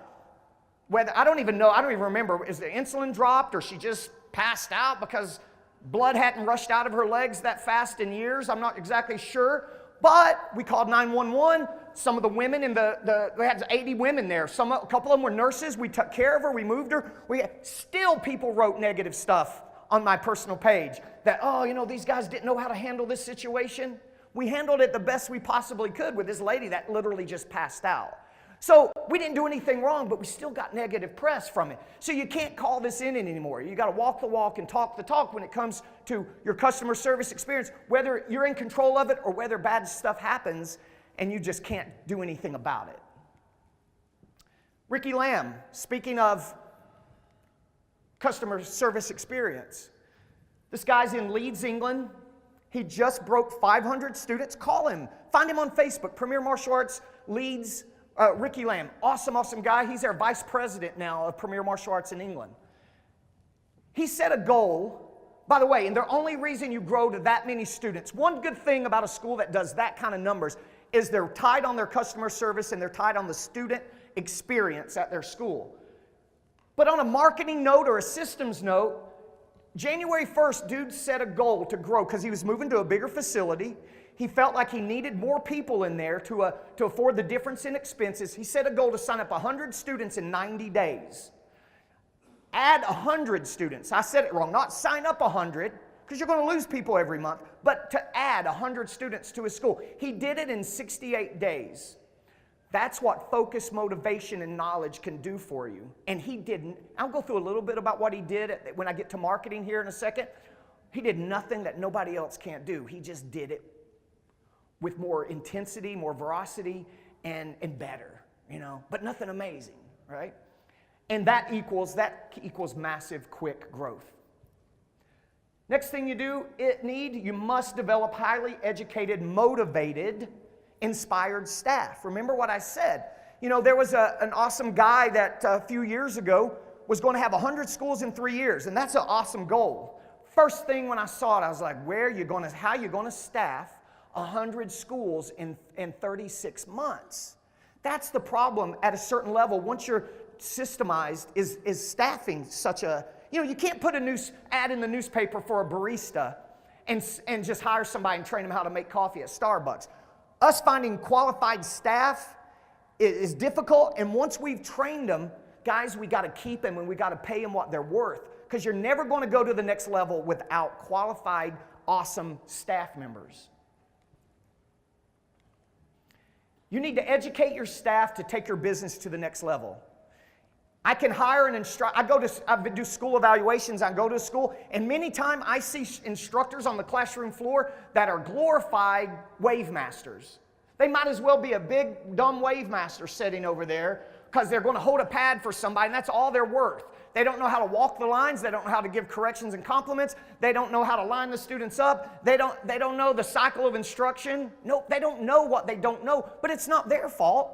I don't even remember, is the insulin dropped or she just passed out because blood hadn't rushed out of her legs that fast in years? I'm not exactly sure. But we called 911. Some of the women we had 80 women there. A couple of them were nurses. We took care of her. We moved her. Still people wrote negative stuff on my personal page that, these guys didn't know how to handle this situation. We handled it the best we possibly could with this lady that literally just passed out. So we didn't do anything wrong, but we still got negative press from it. So you can't call this in anymore. You got to walk the walk and talk the talk when it comes to your customer service experience, whether you're in control of it or whether bad stuff happens and you just can't do anything about it. Ricky Lamb, speaking of customer service experience, this guy's in Leeds, England. He just broke 500 students. Call him. Find him on Facebook, Premier Martial Arts Leeds. Ricky Lamb, awesome guy. He's our vice president now of Premier Martial Arts in England. He set a goal, by the way, and the only reason you grow to that many students, one good thing about a school that does that kind of numbers is they're tied on their customer service and they're tied on the student experience at their school. But on a marketing note or a systems note, January 1st, dude set a goal to grow because he was moving to a bigger facility. He felt like he needed more people in there to afford the difference in expenses. He set a goal to sign up 100 students in 90 days. Add 100 students. I said it wrong. Not sign up 100, because you're going to lose people every month, but to add 100 students to his school. He did it in 68 days. That's what focus, motivation, and knowledge can do for you. And he didn't. I'll go through a little bit about what he did when I get to marketing here in a second. He did nothing that nobody else can't do. He just did it with more intensity, more veracity, and better, but nothing amazing, right? And that equals massive, quick growth. Next thing you must develop highly educated, motivated, inspired staff. Remember what I said. There was an awesome guy that a few years ago was going to have 100 schools in 3 years, and that's an awesome goal. First thing when I saw it, I was like, how are you going to staff 100 schools in 36 months? That's the problem at a certain level. Once you're systemized, is staffing such a, you can't put a news ad in the newspaper for a barista and just hire somebody and train them how to make coffee at Starbucks. Us finding qualified staff is difficult, and once we've trained them, guys, we got to keep them and we got to pay them what they're worth, because you're never going to go to the next level without qualified, awesome staff members. You need to educate your staff to take your business to the next level. I can hire an instructor. I do school evaluations. I go to school, and many times I see instructors on the classroom floor that are glorified wave masters. They might as well be a big, dumb wave master sitting over there, because they're going to hold a pad for somebody, and that's all they're worth. They don't know how to walk the lines. They don't know how to give corrections and compliments. They don't know how to line the students up. They don't know the cycle of instruction. Nope, they don't know what they don't know, but it's not their fault.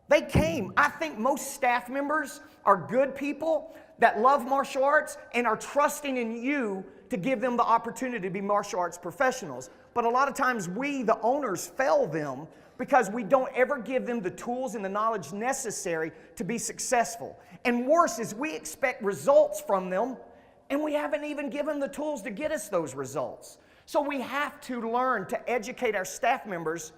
They came. I think most staff members are good people that love martial arts and are trusting in you to give them the opportunity to be martial arts professionals. But a lot of times we, the owners, fail them because we don't ever give them the tools and the knowledge necessary to be successful. And worse is we expect results from them, and we haven't even given the tools to get us those results. So we have to learn to educate our staff members.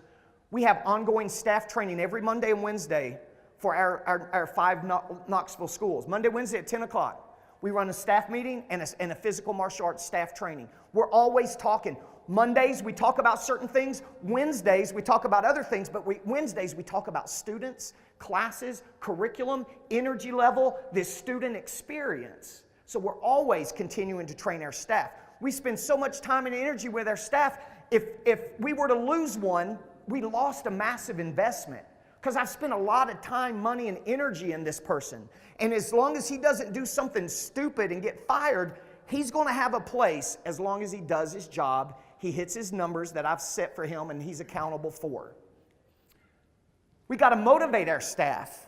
We have ongoing staff training every Monday and Wednesday for our 5 Knoxville schools. Monday, Wednesday at 10 o'clock. We run a staff meeting and a physical martial arts staff training. We're always talking. Mondays, we talk about certain things. Wednesdays, we talk about other things. But Wednesdays, we talk about students, classes, curriculum, energy level, this student experience. So we're always continuing to train our staff. We spend so much time and energy with our staff. If we were to lose one, we lost a massive investment, because I've spent a lot of time, money, and energy in this person. And as long as he doesn't do something stupid and get fired, he's going to have a place as long as he does his job, he hits his numbers that I've set for him and he's accountable for. We got to motivate our staff.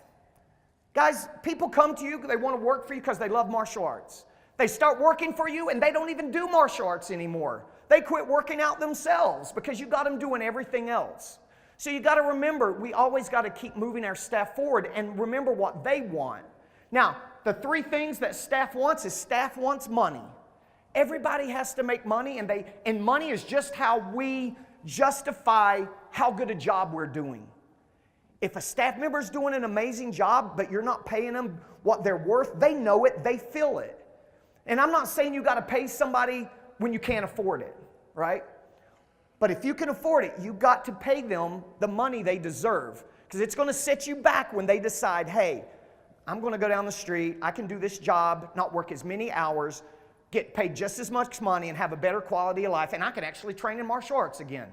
Guys, people come to you, they want to work for you because they love martial arts. They start working for you and they don't even do martial arts anymore. They quit working out themselves because you got them doing everything else. So you got to remember, we always got to keep moving our staff forward and remember what they want. Now, the 3 things that staff wants is staff wants money. Everybody has to make money, and money is just how we justify how good a job we're doing. If a staff member is doing an amazing job, but you're not paying them what they're worth, they know it, they feel it. And I'm not saying you got to pay somebody when you can't afford it, right? But if you can afford it, you got to pay them the money they deserve, because it's going to set you back when they decide, hey, I'm going to go down the street, I can do this job, not work as many hours, get paid just as much money and have a better quality of life, and I can actually train in martial arts again,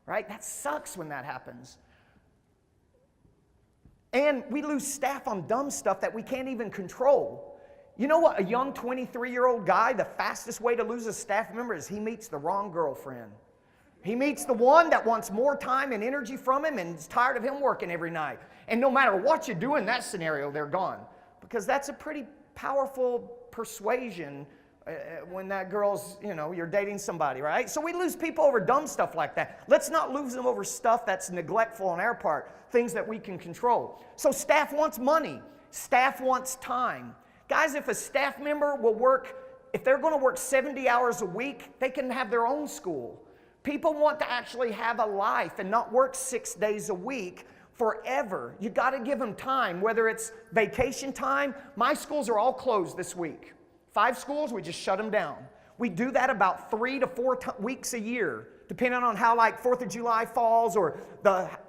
right? That sucks when that happens. And we lose staff on dumb stuff that we can't even control. You know what? A young 23-year-old guy, the fastest way to lose a staff member is he meets the wrong girlfriend. He meets the one that wants more time and energy from him and is tired of him working every night. And no matter what you do in that scenario, they're gone. Because that's a pretty powerful persuasion when that girl's, you're dating somebody, right? So we lose people over dumb stuff like that. Let's not lose them over stuff that's neglectful on our part, things that we can control. So staff wants money. Staff wants time. Guys, if a staff member if they're going to work 70 hours a week, they can have their own school. People want to actually have a life and not work 6 days a week forever. You got to give them time, whether it's vacation time. My schools are all closed this week. 5 schools, we just shut them down. We do that about 3 to 4 weeks a year, depending on how 4th of July falls or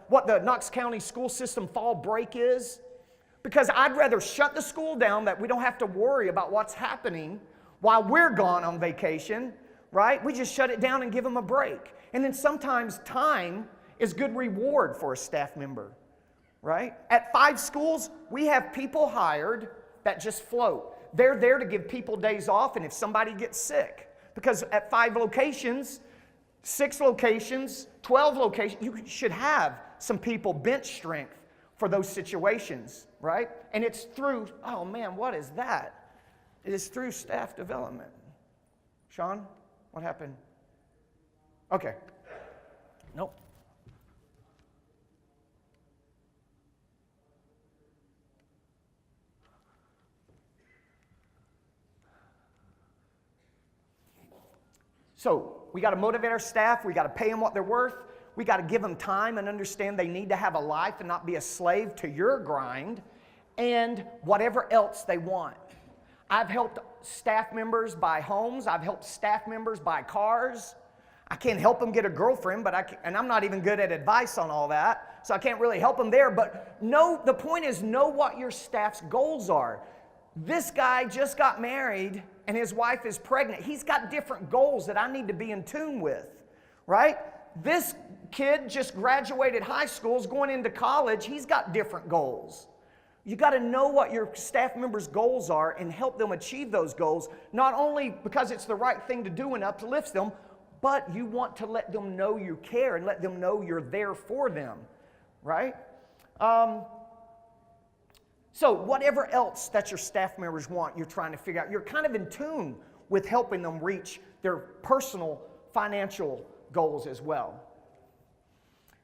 what the Knox County school system fall break is. Because I'd rather shut the school down that we don't have to worry about what's happening while we're gone on vacation, right? We just shut it down and give them a break. And then sometimes time is good reward for a staff member, right? At 5 schools, we have people hired that just float. They're there to give people days off, and if somebody gets sick, because at 5 locations, 6 locations, 12 locations, you should have some people bench strength for those situations, right? And it's through, oh man, what is that? It is through staff development. Sean, what happened? Okay. Nope. So we got to motivate our staff. We got to pay them what they're worth. We got to give them time and understand they need to have a life and not be a slave to your grind and whatever else they want. I've helped staff members buy homes. I've helped staff members buy cars. I can't help them get a girlfriend, and I'm not even good at advice on all that, so I can't really help them there. But the point is, know what your staff's goals are. This guy just got married and his wife is pregnant. He's got different goals that I need to be in tune with, right? This kid just graduated high school, is going into college. He's got different goals. You got to know what your staff members' goals are and help them achieve those goals, not only because it's the right thing to do and uplifts them, but you want to let them know you care and let them know you're there for them, right? So whatever else that your staff members want, you're trying to figure out. You're kind of in tune with helping them reach their personal financial goals as well.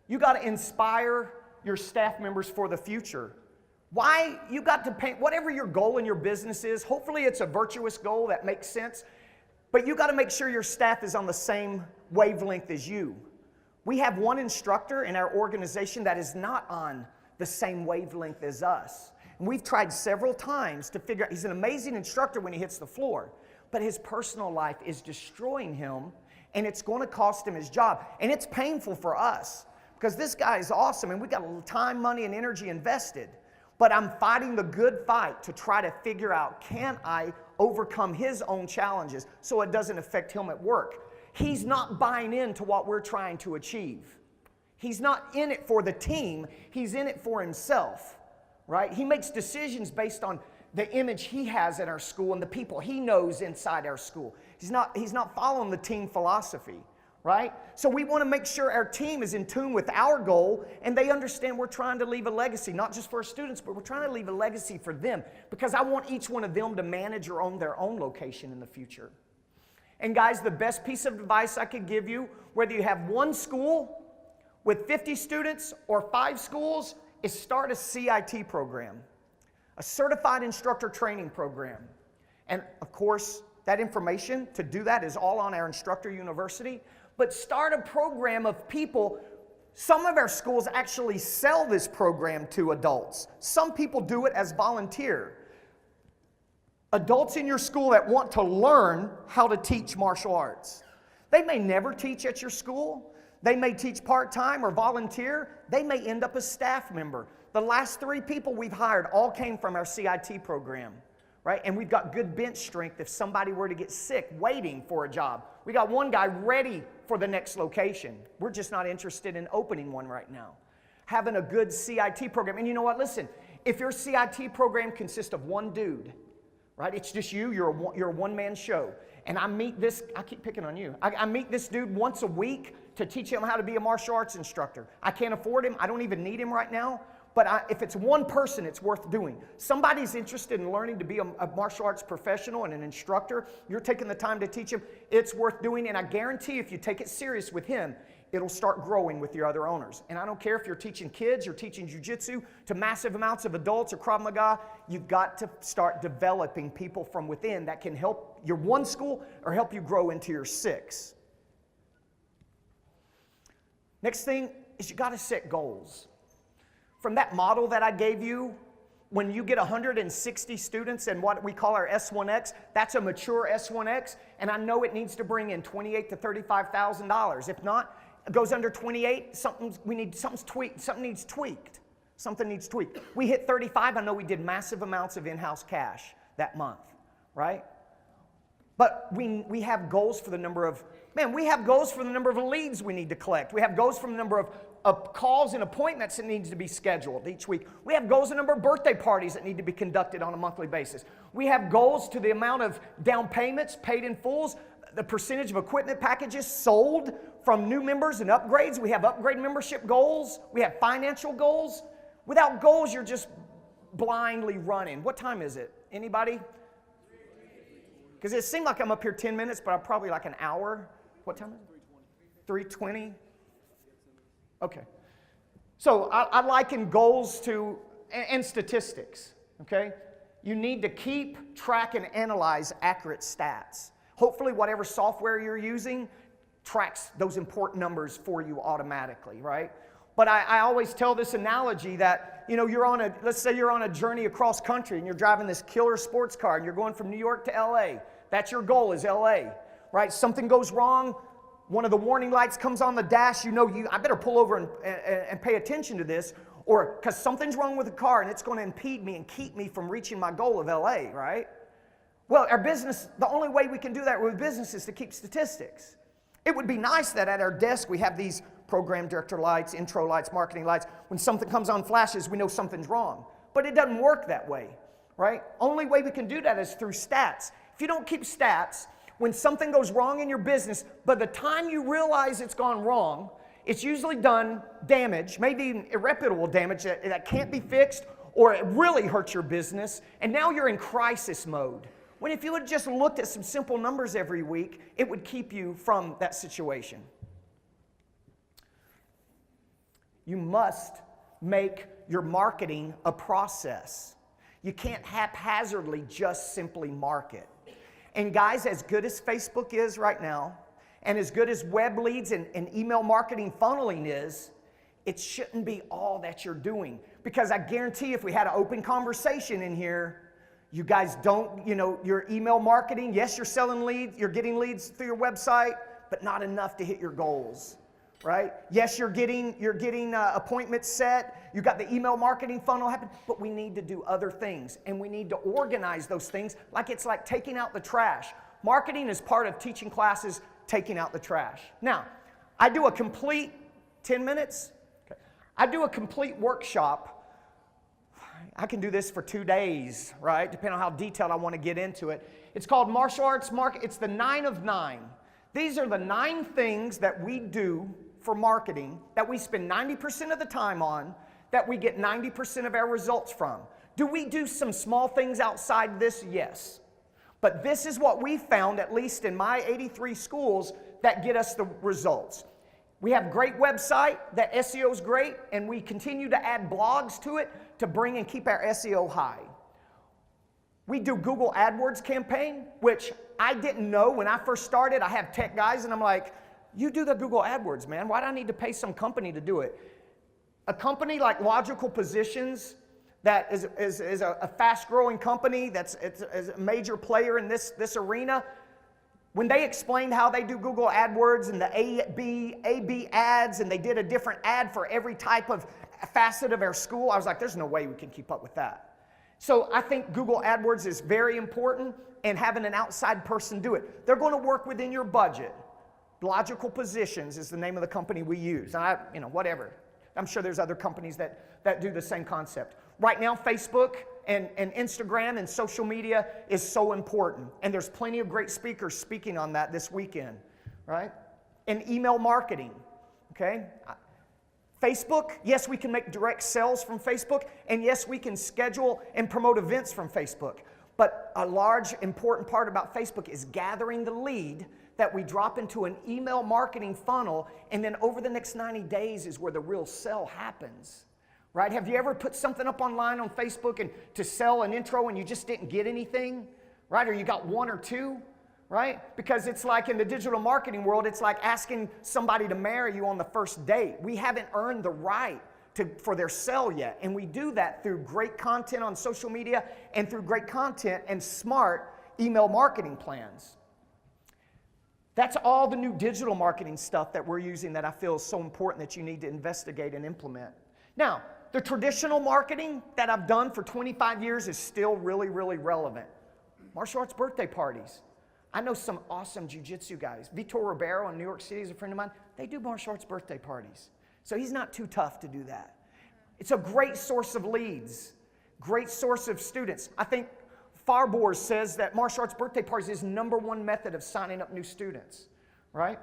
You got to inspire your staff members for the future. Why? You got to paint whatever your goal in your business is. Hopefully it's a virtuous goal that makes sense. But you got to make sure your staff is on the same wavelength as you. We have one instructor in our organization that is not on the same wavelength as us. And we've tried several times to figure out, he's an amazing instructor when he hits the floor, but his personal life is destroying him, and it's going to cost him his job. And it's painful for us because this guy is awesome, and we got a little time, money, and energy invested. But I'm fighting the good fight to try to figure out, can I overcome his own challenges so it doesn't affect him at work? He's not buying into what we're trying to achieve. He's not in it for the team. He's in it for himself, right? He makes decisions based on the image he has in our school and the people he knows inside our school. He's not following the team philosophy, right? So we want to make sure our team is in tune with our goal and they understand we're trying to leave a legacy, not just for our students, but we're trying to leave a legacy for them because I want each one of them to manage or own their own location in the future. And guys, the best piece of advice I could give you, whether you have one school with 50 students or 5 schools, is start a CIT program, a Certified Instructor Training Program. And of course, that information to do that is all on our Instructor University. But start a program of people. Some of our schools actually sell this program to adults. Some people do it as volunteer. Adults in your school that want to learn how to teach martial arts. They may never teach at your school. They may teach part-time or volunteer. They may end up a staff member. The last 3 people we've hired all came from our CIT program, right? And we've got good bench strength if somebody were to get sick waiting for a job. We got one guy ready for the next location. We're just not interested in opening one right now. Having a good CIT program. And you know what? Listen, if your CIT program consists of one dude, right? It's just you. You're a one-man show. And I meet this, I keep picking on you. I meet this dude once a week to teach him how to be a martial arts instructor. I can't afford him. I don't even need him right now. But if it's one person, it's worth doing. Somebody's interested in learning to be a martial arts professional and an instructor. You're taking the time to teach him. It's worth doing. And I guarantee if you take it serious with him, it'll start growing with your other owners. And I don't care if you're teaching kids, you're teaching jiu-jitsu to massive amounts of adults or Krav Maga, you've got to start developing people from within that can help your one school or help you grow into your 6. Next thing is you got to set goals. From that model that I gave you, when you get 160 students and what we call our S1X, that's a mature S1X, and I know it needs to bring in $28,000 to $35,000. If not, it goes under 28, something needs tweaked. Something needs tweaked. We hit 35, I know we did massive amounts of in-house cash that month, right? But we have goals for the number of, we have goals for the number of leads we need to collect. We have goals for the number of of calls and appointments that needs to be scheduled each week. We have goals, the number of birthday parties that need to be conducted on a monthly basis. We have goals to the amount of down payments paid in fulls, the percentage of equipment packages sold from new members and upgrades. We have upgrade membership goals. We have financial goals. Without goals, you're just blindly running. What time is it? Anybody? Because it seemed like I'm up here 10 minutes, but I'm probably like an hour. What time is it? 3:20. Okay. So I liken goals to, and statistics, okay? You need to keep track and analyze accurate stats. Hopefully whatever software you're using tracks those important numbers for you automatically, right? But I always tell this analogy that, you know, let's say you're on a journey across country and you're driving this killer sports car and you're going from New York to LA. That's your goal, is LA, right? Something goes wrong, one of the warning lights comes on the dash, I better pull over and pay attention to this, or because something's wrong with the car and it's going to impede me and keep me from reaching my goal of LA, right? Well, our business, the only way we can do that with business is to keep statistics. It would be nice that at our desk we have these program director lights, intro lights, marketing lights. When something comes on flashes, we know something's wrong. But it doesn't work that way, right? Only way we can do that is through stats. If you don't keep stats, when something goes wrong in your business, by the time you realize it's gone wrong, it's usually done damage, maybe even irreparable damage that can't be fixed, or it really hurts your business, and now you're in crisis mode. When if you had just looked at some simple numbers every week, it would keep you from that situation. You must make your marketing a process. You can't haphazardly just simply market. And guys, as good as Facebook is right now, and as good as web leads and email marketing funneling is, it shouldn't be all that you're doing. Because I guarantee if we had an open conversation in here, you guys don't, your email marketing, yes, you're selling leads, you're getting leads through your website, but not enough to hit your goals, right? Yes, you're getting appointments set, you got the email marketing funnel happen, but we need to do other things, and we need to organize those things like it's like taking out the trash. Marketing is part of teaching classes, taking out the trash. Now, I do a complete 10 minutes. Okay. I do a complete workshop. I can do this for 2 days, right? Depending on how detailed I want to get into it. It's called Martial Arts Market. It's the 9 of 9. These are the 9 things that we do for marketing that we spend 90% of the time on, that we get 90% of our results from. Do we do some small things outside this? Yes. But this is what we found, at least in my 83 schools, that get us the results. We have a great website, that SEO is great, and we continue to add blogs to it to bring and keep our SEO high. We do Google AdWords campaign, which I didn't know when I first started. I have tech guys, and I'm like, you do the Google AdWords, man. Why do I need to pay some company to do it? A company like Logical Positions, that is a fast-growing company, is a major player in this arena. When they explained how they do Google AdWords and the A/B ads, and they did a different ad for every type of facet of our school, I was like, there's no way we can keep up with that. So I think Google AdWords is very important, and having an outside person do it. They're going to work within your budget. Logical Positions is the name of the company we use. Whatever. I'm sure there's other companies that do the same concept. Right now, Facebook and Instagram and social media is so important. And there's plenty of great speakers speaking on that this weekend, right? And email marketing, okay? Facebook, yes, we can make direct sales from Facebook. And yes, we can schedule and promote events from Facebook. But a large, important part about Facebook is gathering the lead that we drop into an email marketing funnel, and then over the next 90 days is where the real sell happens, right? Have you ever put something up online on Facebook and to sell an intro and you just didn't get anything, right? Or you got 1 or 2, right? Because it's like in the digital marketing world, it's like asking somebody to marry you on the first date. We haven't earned the right for their sell yet, and we do that through great content on social media and through great content and smart email marketing plans. That's all the new digital marketing stuff that we're using that I feel is so important that you need to investigate and implement. Now, the traditional marketing that I've done for 25 years is still really, really relevant. Martial arts birthday parties. I know some awesome jiu-jitsu guys. Vitor Ribeiro in New York City is a friend of mine. They do martial arts birthday parties. So he's not too tough to do that. It's a great source of leads, great source of students. I think Farbour says that martial arts birthday parties is #1 method of signing up new students, right?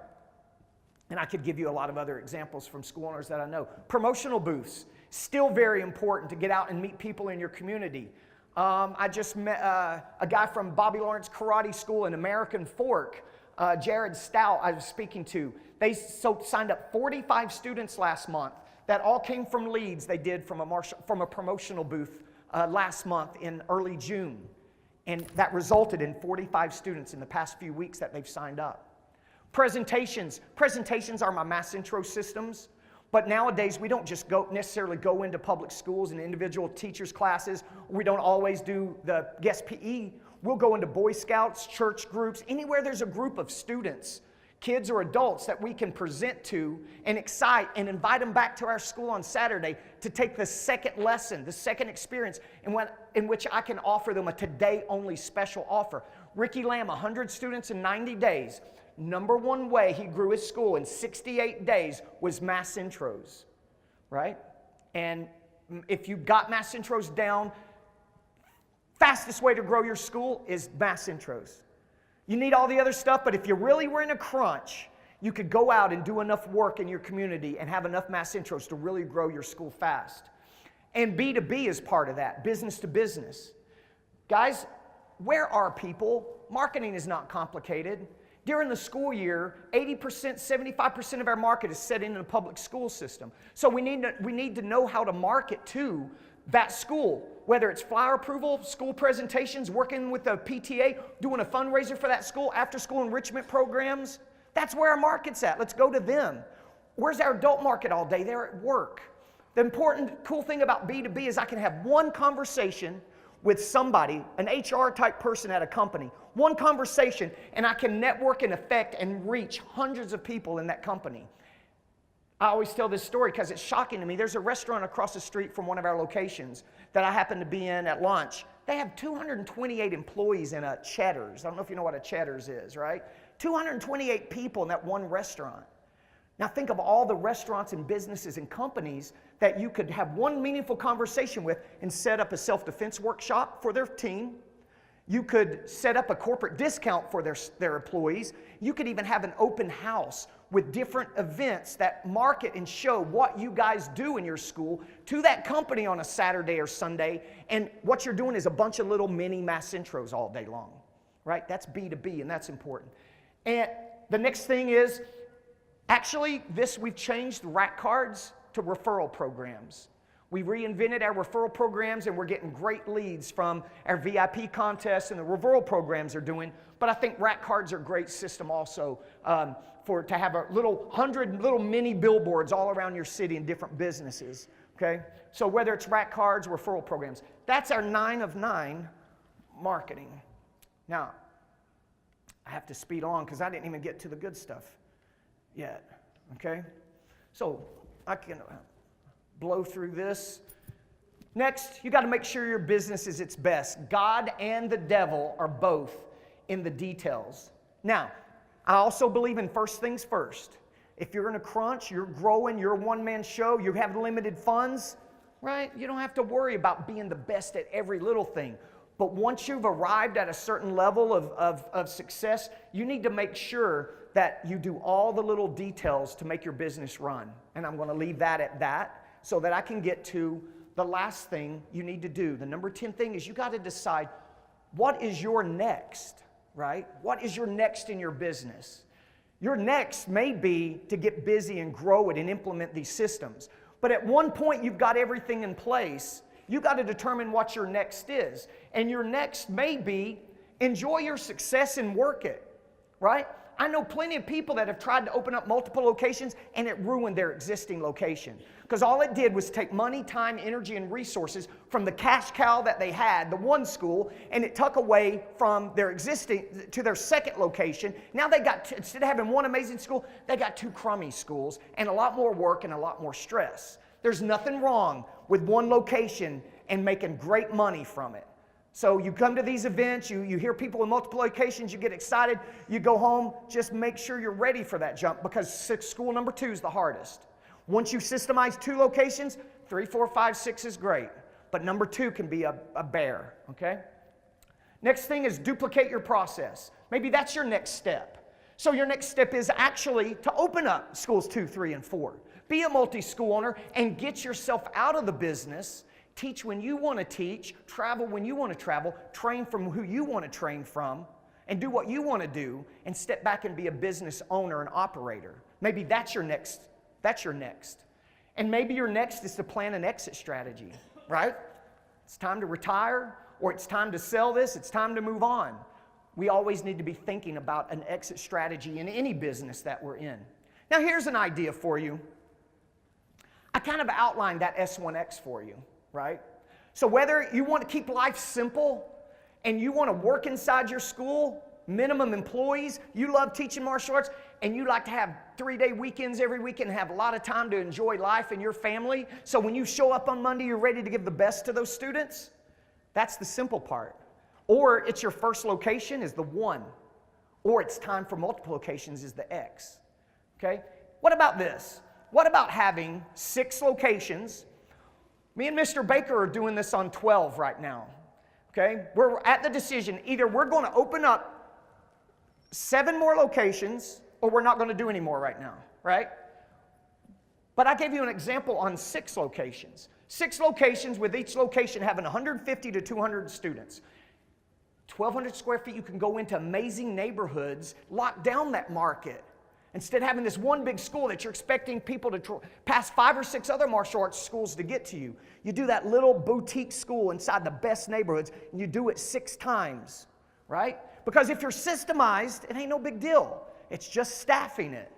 And I could give you a lot of other examples from school owners that I know. Promotional booths, still very important to get out and meet people in your community. I just met a guy from Bobby Lawrence Karate School in American Fork, Jared Stout, I was speaking to. They signed up 45 students last month. That all came from leads they did from a promotional booth last month in early June. And that resulted in 45 students in the past few weeks that they've signed up. Presentations. Presentations are my mass intro systems. But nowadays, we don't just necessarily go into public schools and individual teachers' classes. We don't always do the guest PE. We'll go into Boy Scouts, church groups, anywhere there's a group of students, kids or adults that we can present to and excite and invite them back to our school on Saturday to take the second lesson, the second experience, in which I can offer them a today-only special offer. Ricky Lamb, 100 students in 90 days. #1 way he grew his school in 68 days was mass intros, right? And if you got mass intros down, fastest way to grow your school is mass intros. You need all the other stuff, but if you really were in a crunch, you could go out and do enough work in your community and have enough mass intros to really grow your school fast. And B2B is part of that, business to business. Guys, where are people? Marketing is not complicated. During the school year, 80%, 75% of our market is set in the public school system. So we need to know how to market to that school, whether it's flyer approval, school presentations, working with the PTA, doing a fundraiser for that school, after school enrichment programs. That's where our market's at. Let's go to them. Where's our adult market all day? They're at work. The important, cool thing about B2B is I can have one conversation with somebody, an HR type person at a company, one conversation, and I can network and affect and reach hundreds of people in that company. I always tell this story because it's shocking to me. There's a restaurant across the street from one of our locations that I happened to be in at lunch. They have 228 employees in a Cheddar's. I don't know if you know what a Cheddar's is, right? 228 people in that one restaurant. Now think of all the restaurants and businesses and companies that you could have one meaningful conversation with and set up a self-defense workshop for their team. You could set up a corporate discount for their employees. You could even have an open house with different events that market and show what you guys do in your school to that company on a Saturday or Sunday. And what you're doing is a bunch of little mini mass intros all day long, right? That's B2B, and that's important. And the next thing is, actually, we've changed RAC cards to referral programs. We reinvented our referral programs, and we're getting great leads from our VIP contests and the referral programs they're doing. But I think RAC cards are a great system also to have a 100 little mini billboards all around your city in different businesses. Okay, so whether it's RAC cards, referral programs, that's our 9 of 9 marketing. Now, I have to speed on because I didn't even get to the good stuff yet. Okay, so I can blow through this. Next, you got to make sure your business is its best. God and the devil are both in the details. Now, I also believe in first things first. If you're in a crunch, you're growing, you're a one-man show, you have limited funds, right? You don't have to worry about being the best at every little thing. But once you've arrived at a certain level of success, you need to make sure that you do all the little details to make your business run. And I'm going to leave that at that so that I can get to the last thing you need to do. The number 10 thing is you got to decide what is your next, right? What is your next in your business? Your next may be to get busy and grow it and implement these systems. But at one point you've got everything in place. You got to determine what your next is. And your next may be enjoy your success and work it, right? I know plenty of people that have tried to open up multiple locations and it ruined their existing location. Because all it did was take money, time, energy, and resources from the cash cow that they had, the one school, and it took away from their existing to their second location. Now they got, instead of having one amazing school, they got 2 crummy schools and a lot more work and a lot more stress. There's nothing wrong with one location and making great money from it. So you come to these events, you hear people in multiple locations, you get excited, you go home, just make sure you're ready for that jump because school number 2 is the hardest. Once you systemize 2 locations, 3, 4, 5, 6 is great. But number 2 can be a bear, okay? Next thing is duplicate your process. Maybe that's your next step. So your next step is actually to open up schools 2, 3, and 4. Be a multi-school owner and get yourself out of the business. Teach when you want to teach, travel when you want to travel, train from who you want to train from, and do what you want to do, and step back and be a business owner and operator. Maybe that's your next. And maybe your next is to plan an exit strategy, right? It's time to retire, or it's time to sell this, it's time to move on. We always need to be thinking about an exit strategy in any business that we're in. Now here's an idea for you. I kind of outlined that S1X for you, right? So whether you want to keep life simple and you want to work inside your school, minimum employees, you love teaching martial arts, and you like to have 3-day weekends every weekend and have a lot of time to enjoy life and your family, so when you show up on Monday, you're ready to give the best to those students, that's the simple part. Or it's your first location is the 1. Or it's time for multiple locations is the X. Okay? What about this? What about having 6 locations? Me and Mr. Baker are doing this on 12 right now. Okay? We're at the decision. Either we're going to open up 7 more locations, or we're not going to do any more right now, right? But I gave you an example on 6 locations. 6 locations with each location having 150 to 200 students. 1,200 square feet, you can go into amazing neighborhoods, lock down that market. Instead of having this one big school that you're expecting people to pass 5 or 6 other martial arts schools to get to you. You do that little boutique school inside the best neighborhoods, and you do it 6 times, right? Because if you're systemized, it ain't no big deal. It's just staffing it.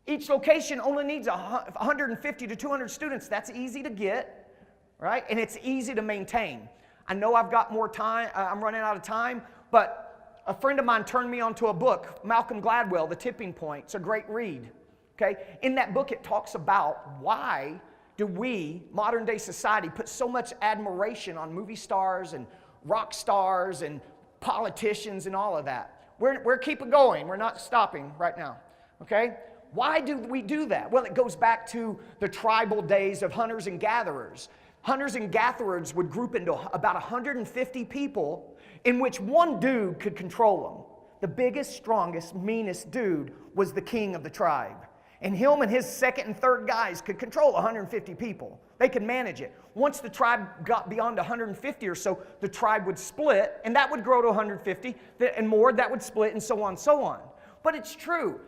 Each location only needs 150 to 200 students. That's easy to get, right? And it's easy to maintain. I know I've got more time. I'm running out of time, but a friend of mine turned me onto a book, Malcolm Gladwell, The Tipping Point. It's a great read, okay? In that book, it talks about why do we, modern day society, put so much admiration on movie stars and rock stars and politicians and all of that. We're keeping going. We're not stopping right now, okay? Why do we do that? Well, it goes back to the tribal days of hunters and gatherers. Hunters and gatherers would group into about 150 people in which one dude could control them. The biggest, strongest, meanest dude was the king of the tribe. And him and his second and third guys could control 150 people. They could manage it. Once the tribe got beyond 150 or so, the tribe would split, and that would grow to 150, and more, that would split, and so on and so on. But it's true.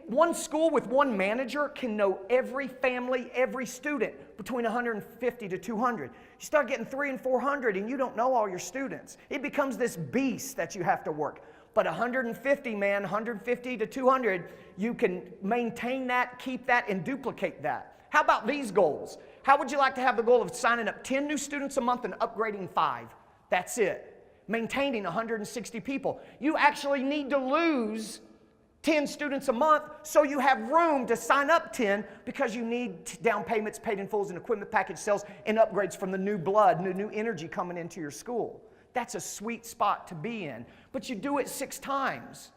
One school with one manager can know every family, every student between 150 to 200. You start getting 300 and 400 and you don't know all your students. It becomes this beast that you have to work. But 150, man, 150 to 200, you can maintain that, keep that, and duplicate that. How about these goals? How would you like to have the goal of signing up 10 new students a month and upgrading 5? That's it. Maintaining 160 people. You actually need to lose 10 students a month so you have room to sign up 10 because you need down payments, paid in fulls, and equipment package sales and upgrades from the new blood, new energy coming into your school. That's a sweet spot to be in. But you do it 6 times.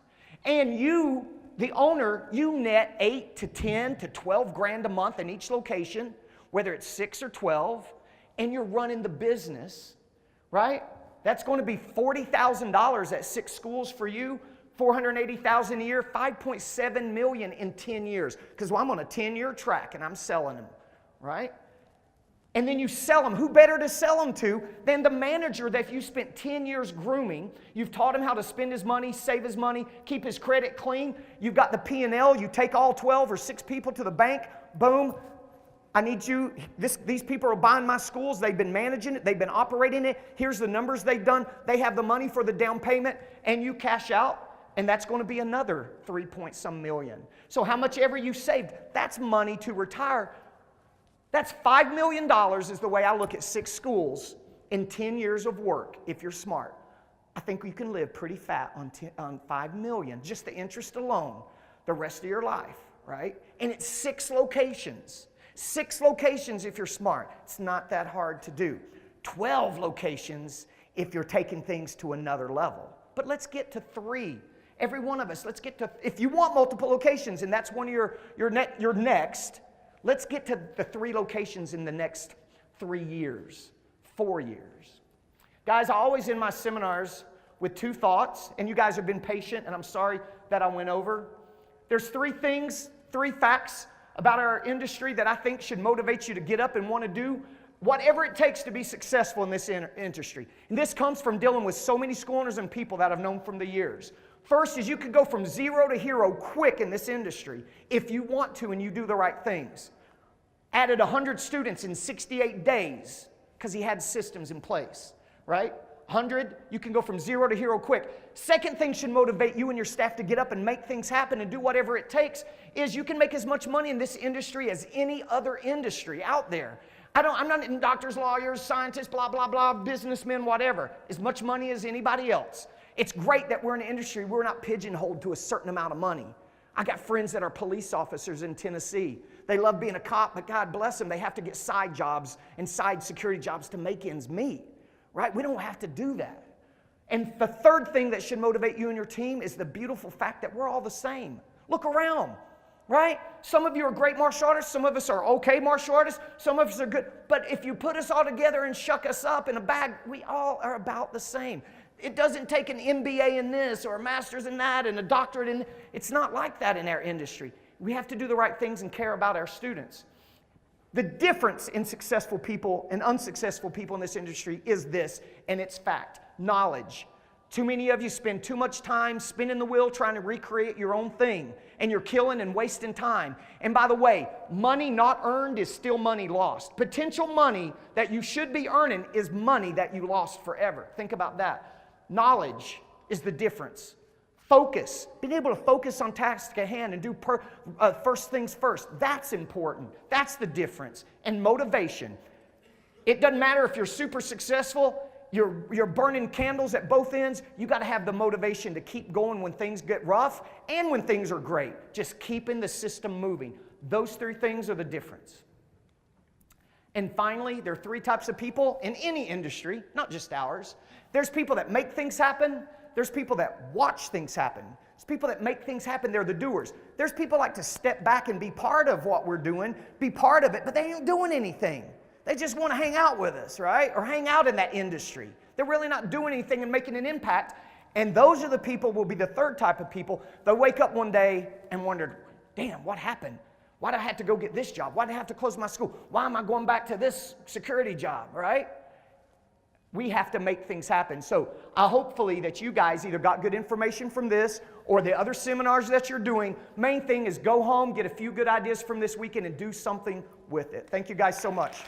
And you, the owner, you net 8 to 10 to 12 grand a month in each location, whether it's 6 or 12, and you're running the business, right? That's going to be $40,000 at 6 schools for you. $480,000 a year, $5.7 million in 10 years. Because I'm on a 10-year track and I'm selling them, right? And then you sell them. Who better to sell them to than the manager that you spent 10 years grooming? You've taught him how to spend his money, save his money, keep his credit clean. You've got the P&L. You take all 12 or 6 people to the bank. Boom. I need you. These people are buying my schools. They've been managing it. They've been operating it. Here's the numbers they've done. They have the money for the down payment. And you cash out. And that's going to be another 3-point-some million. So how much ever you saved, that's money to retire. That's $5 million is the way I look at 6 schools in 10 years of work if you're smart. I think you can live pretty fat on $5 million, just the interest alone, the rest of your life, right? And it's 6 locations. 6 locations if you're smart. It's not that hard to do. 12 locations if you're taking things to another level. But let's get to 3. Every one of us, let's get to, if you want multiple locations and that's one of your next, let's get to the 3 locations in the next 3 years, 4 years. Guys, I always end my seminars with 2 thoughts, and you guys have been patient, and I'm sorry that I went over. There's 3 things, 3 facts about our industry that I think should motivate you to get up and want to do whatever it takes to be successful in this industry. And this comes from dealing with so many school owners and people that I've known from the years. First is you can go from 0 to hero quick in this industry if you want to and you do the right things. Added 100 students in 68 days because he had systems in place, right? 100, you can go from 0 to hero quick. Second thing should motivate you and your staff to get up and make things happen and do whatever it takes is you can make as much money in this industry as any other industry out there. I'm not in doctors, lawyers, scientists, blah, blah, blah, businessmen, whatever. As much money as anybody else. It's great that we're in an industry where we're not pigeonholed to a certain amount of money. I got friends that are police officers in Tennessee. They love being a cop, but God bless them, they have to get side jobs and side security jobs to make ends meet. Right? We don't have to do that. And the third thing that should motivate you and your team is the beautiful fact that we're all the same. Look around, right? Some of you are great martial artists. Some of us are okay martial artists. Some of us are good. But if you put us all together and shuck us up in a bag, we all are about the same. It doesn't take an MBA in this or a master's in that and a doctorate in. It's not like that in our industry. We have to do the right things and care about our students. The difference in successful people and unsuccessful people in this industry is this, and it's fact, knowledge. Too many of you spend too much time spinning the wheel trying to recreate your own thing, and you're killing and wasting time. And by the way, money not earned is still money lost. Potential money that you should be earning is money that you lost forever. Think about that. Knowledge is the difference. Focus, being able to focus on task at hand and do first things first. That's important. That's the difference. And motivation. It doesn't matter if you're super successful, you're burning candles at both ends. You got to have the motivation to keep going when things get rough and when things are great. Just keeping the system moving. Those 3 things are the difference. And finally, there are 3 types of people in any industry, not just ours. There's people that make things happen. There's people that watch things happen. There's people that make things happen. They're the doers. There's people like to step back and be part of what we're doing, be part of it, but they ain't doing anything. They just want to hang out with us, right? Or hang out in that industry. They're really not doing anything and making an impact. And those are the people will be the 3rd type of people that wake up one day and wondered, damn, what happened? Why did I have to go get this job? Why did I have to close my school? Why am I going back to this security job, right? We have to make things happen. So hopefully that you guys either got good information from this or the other seminars that you're doing. Main thing is go home, get a few good ideas from this weekend, and do something with it. Thank you guys so much.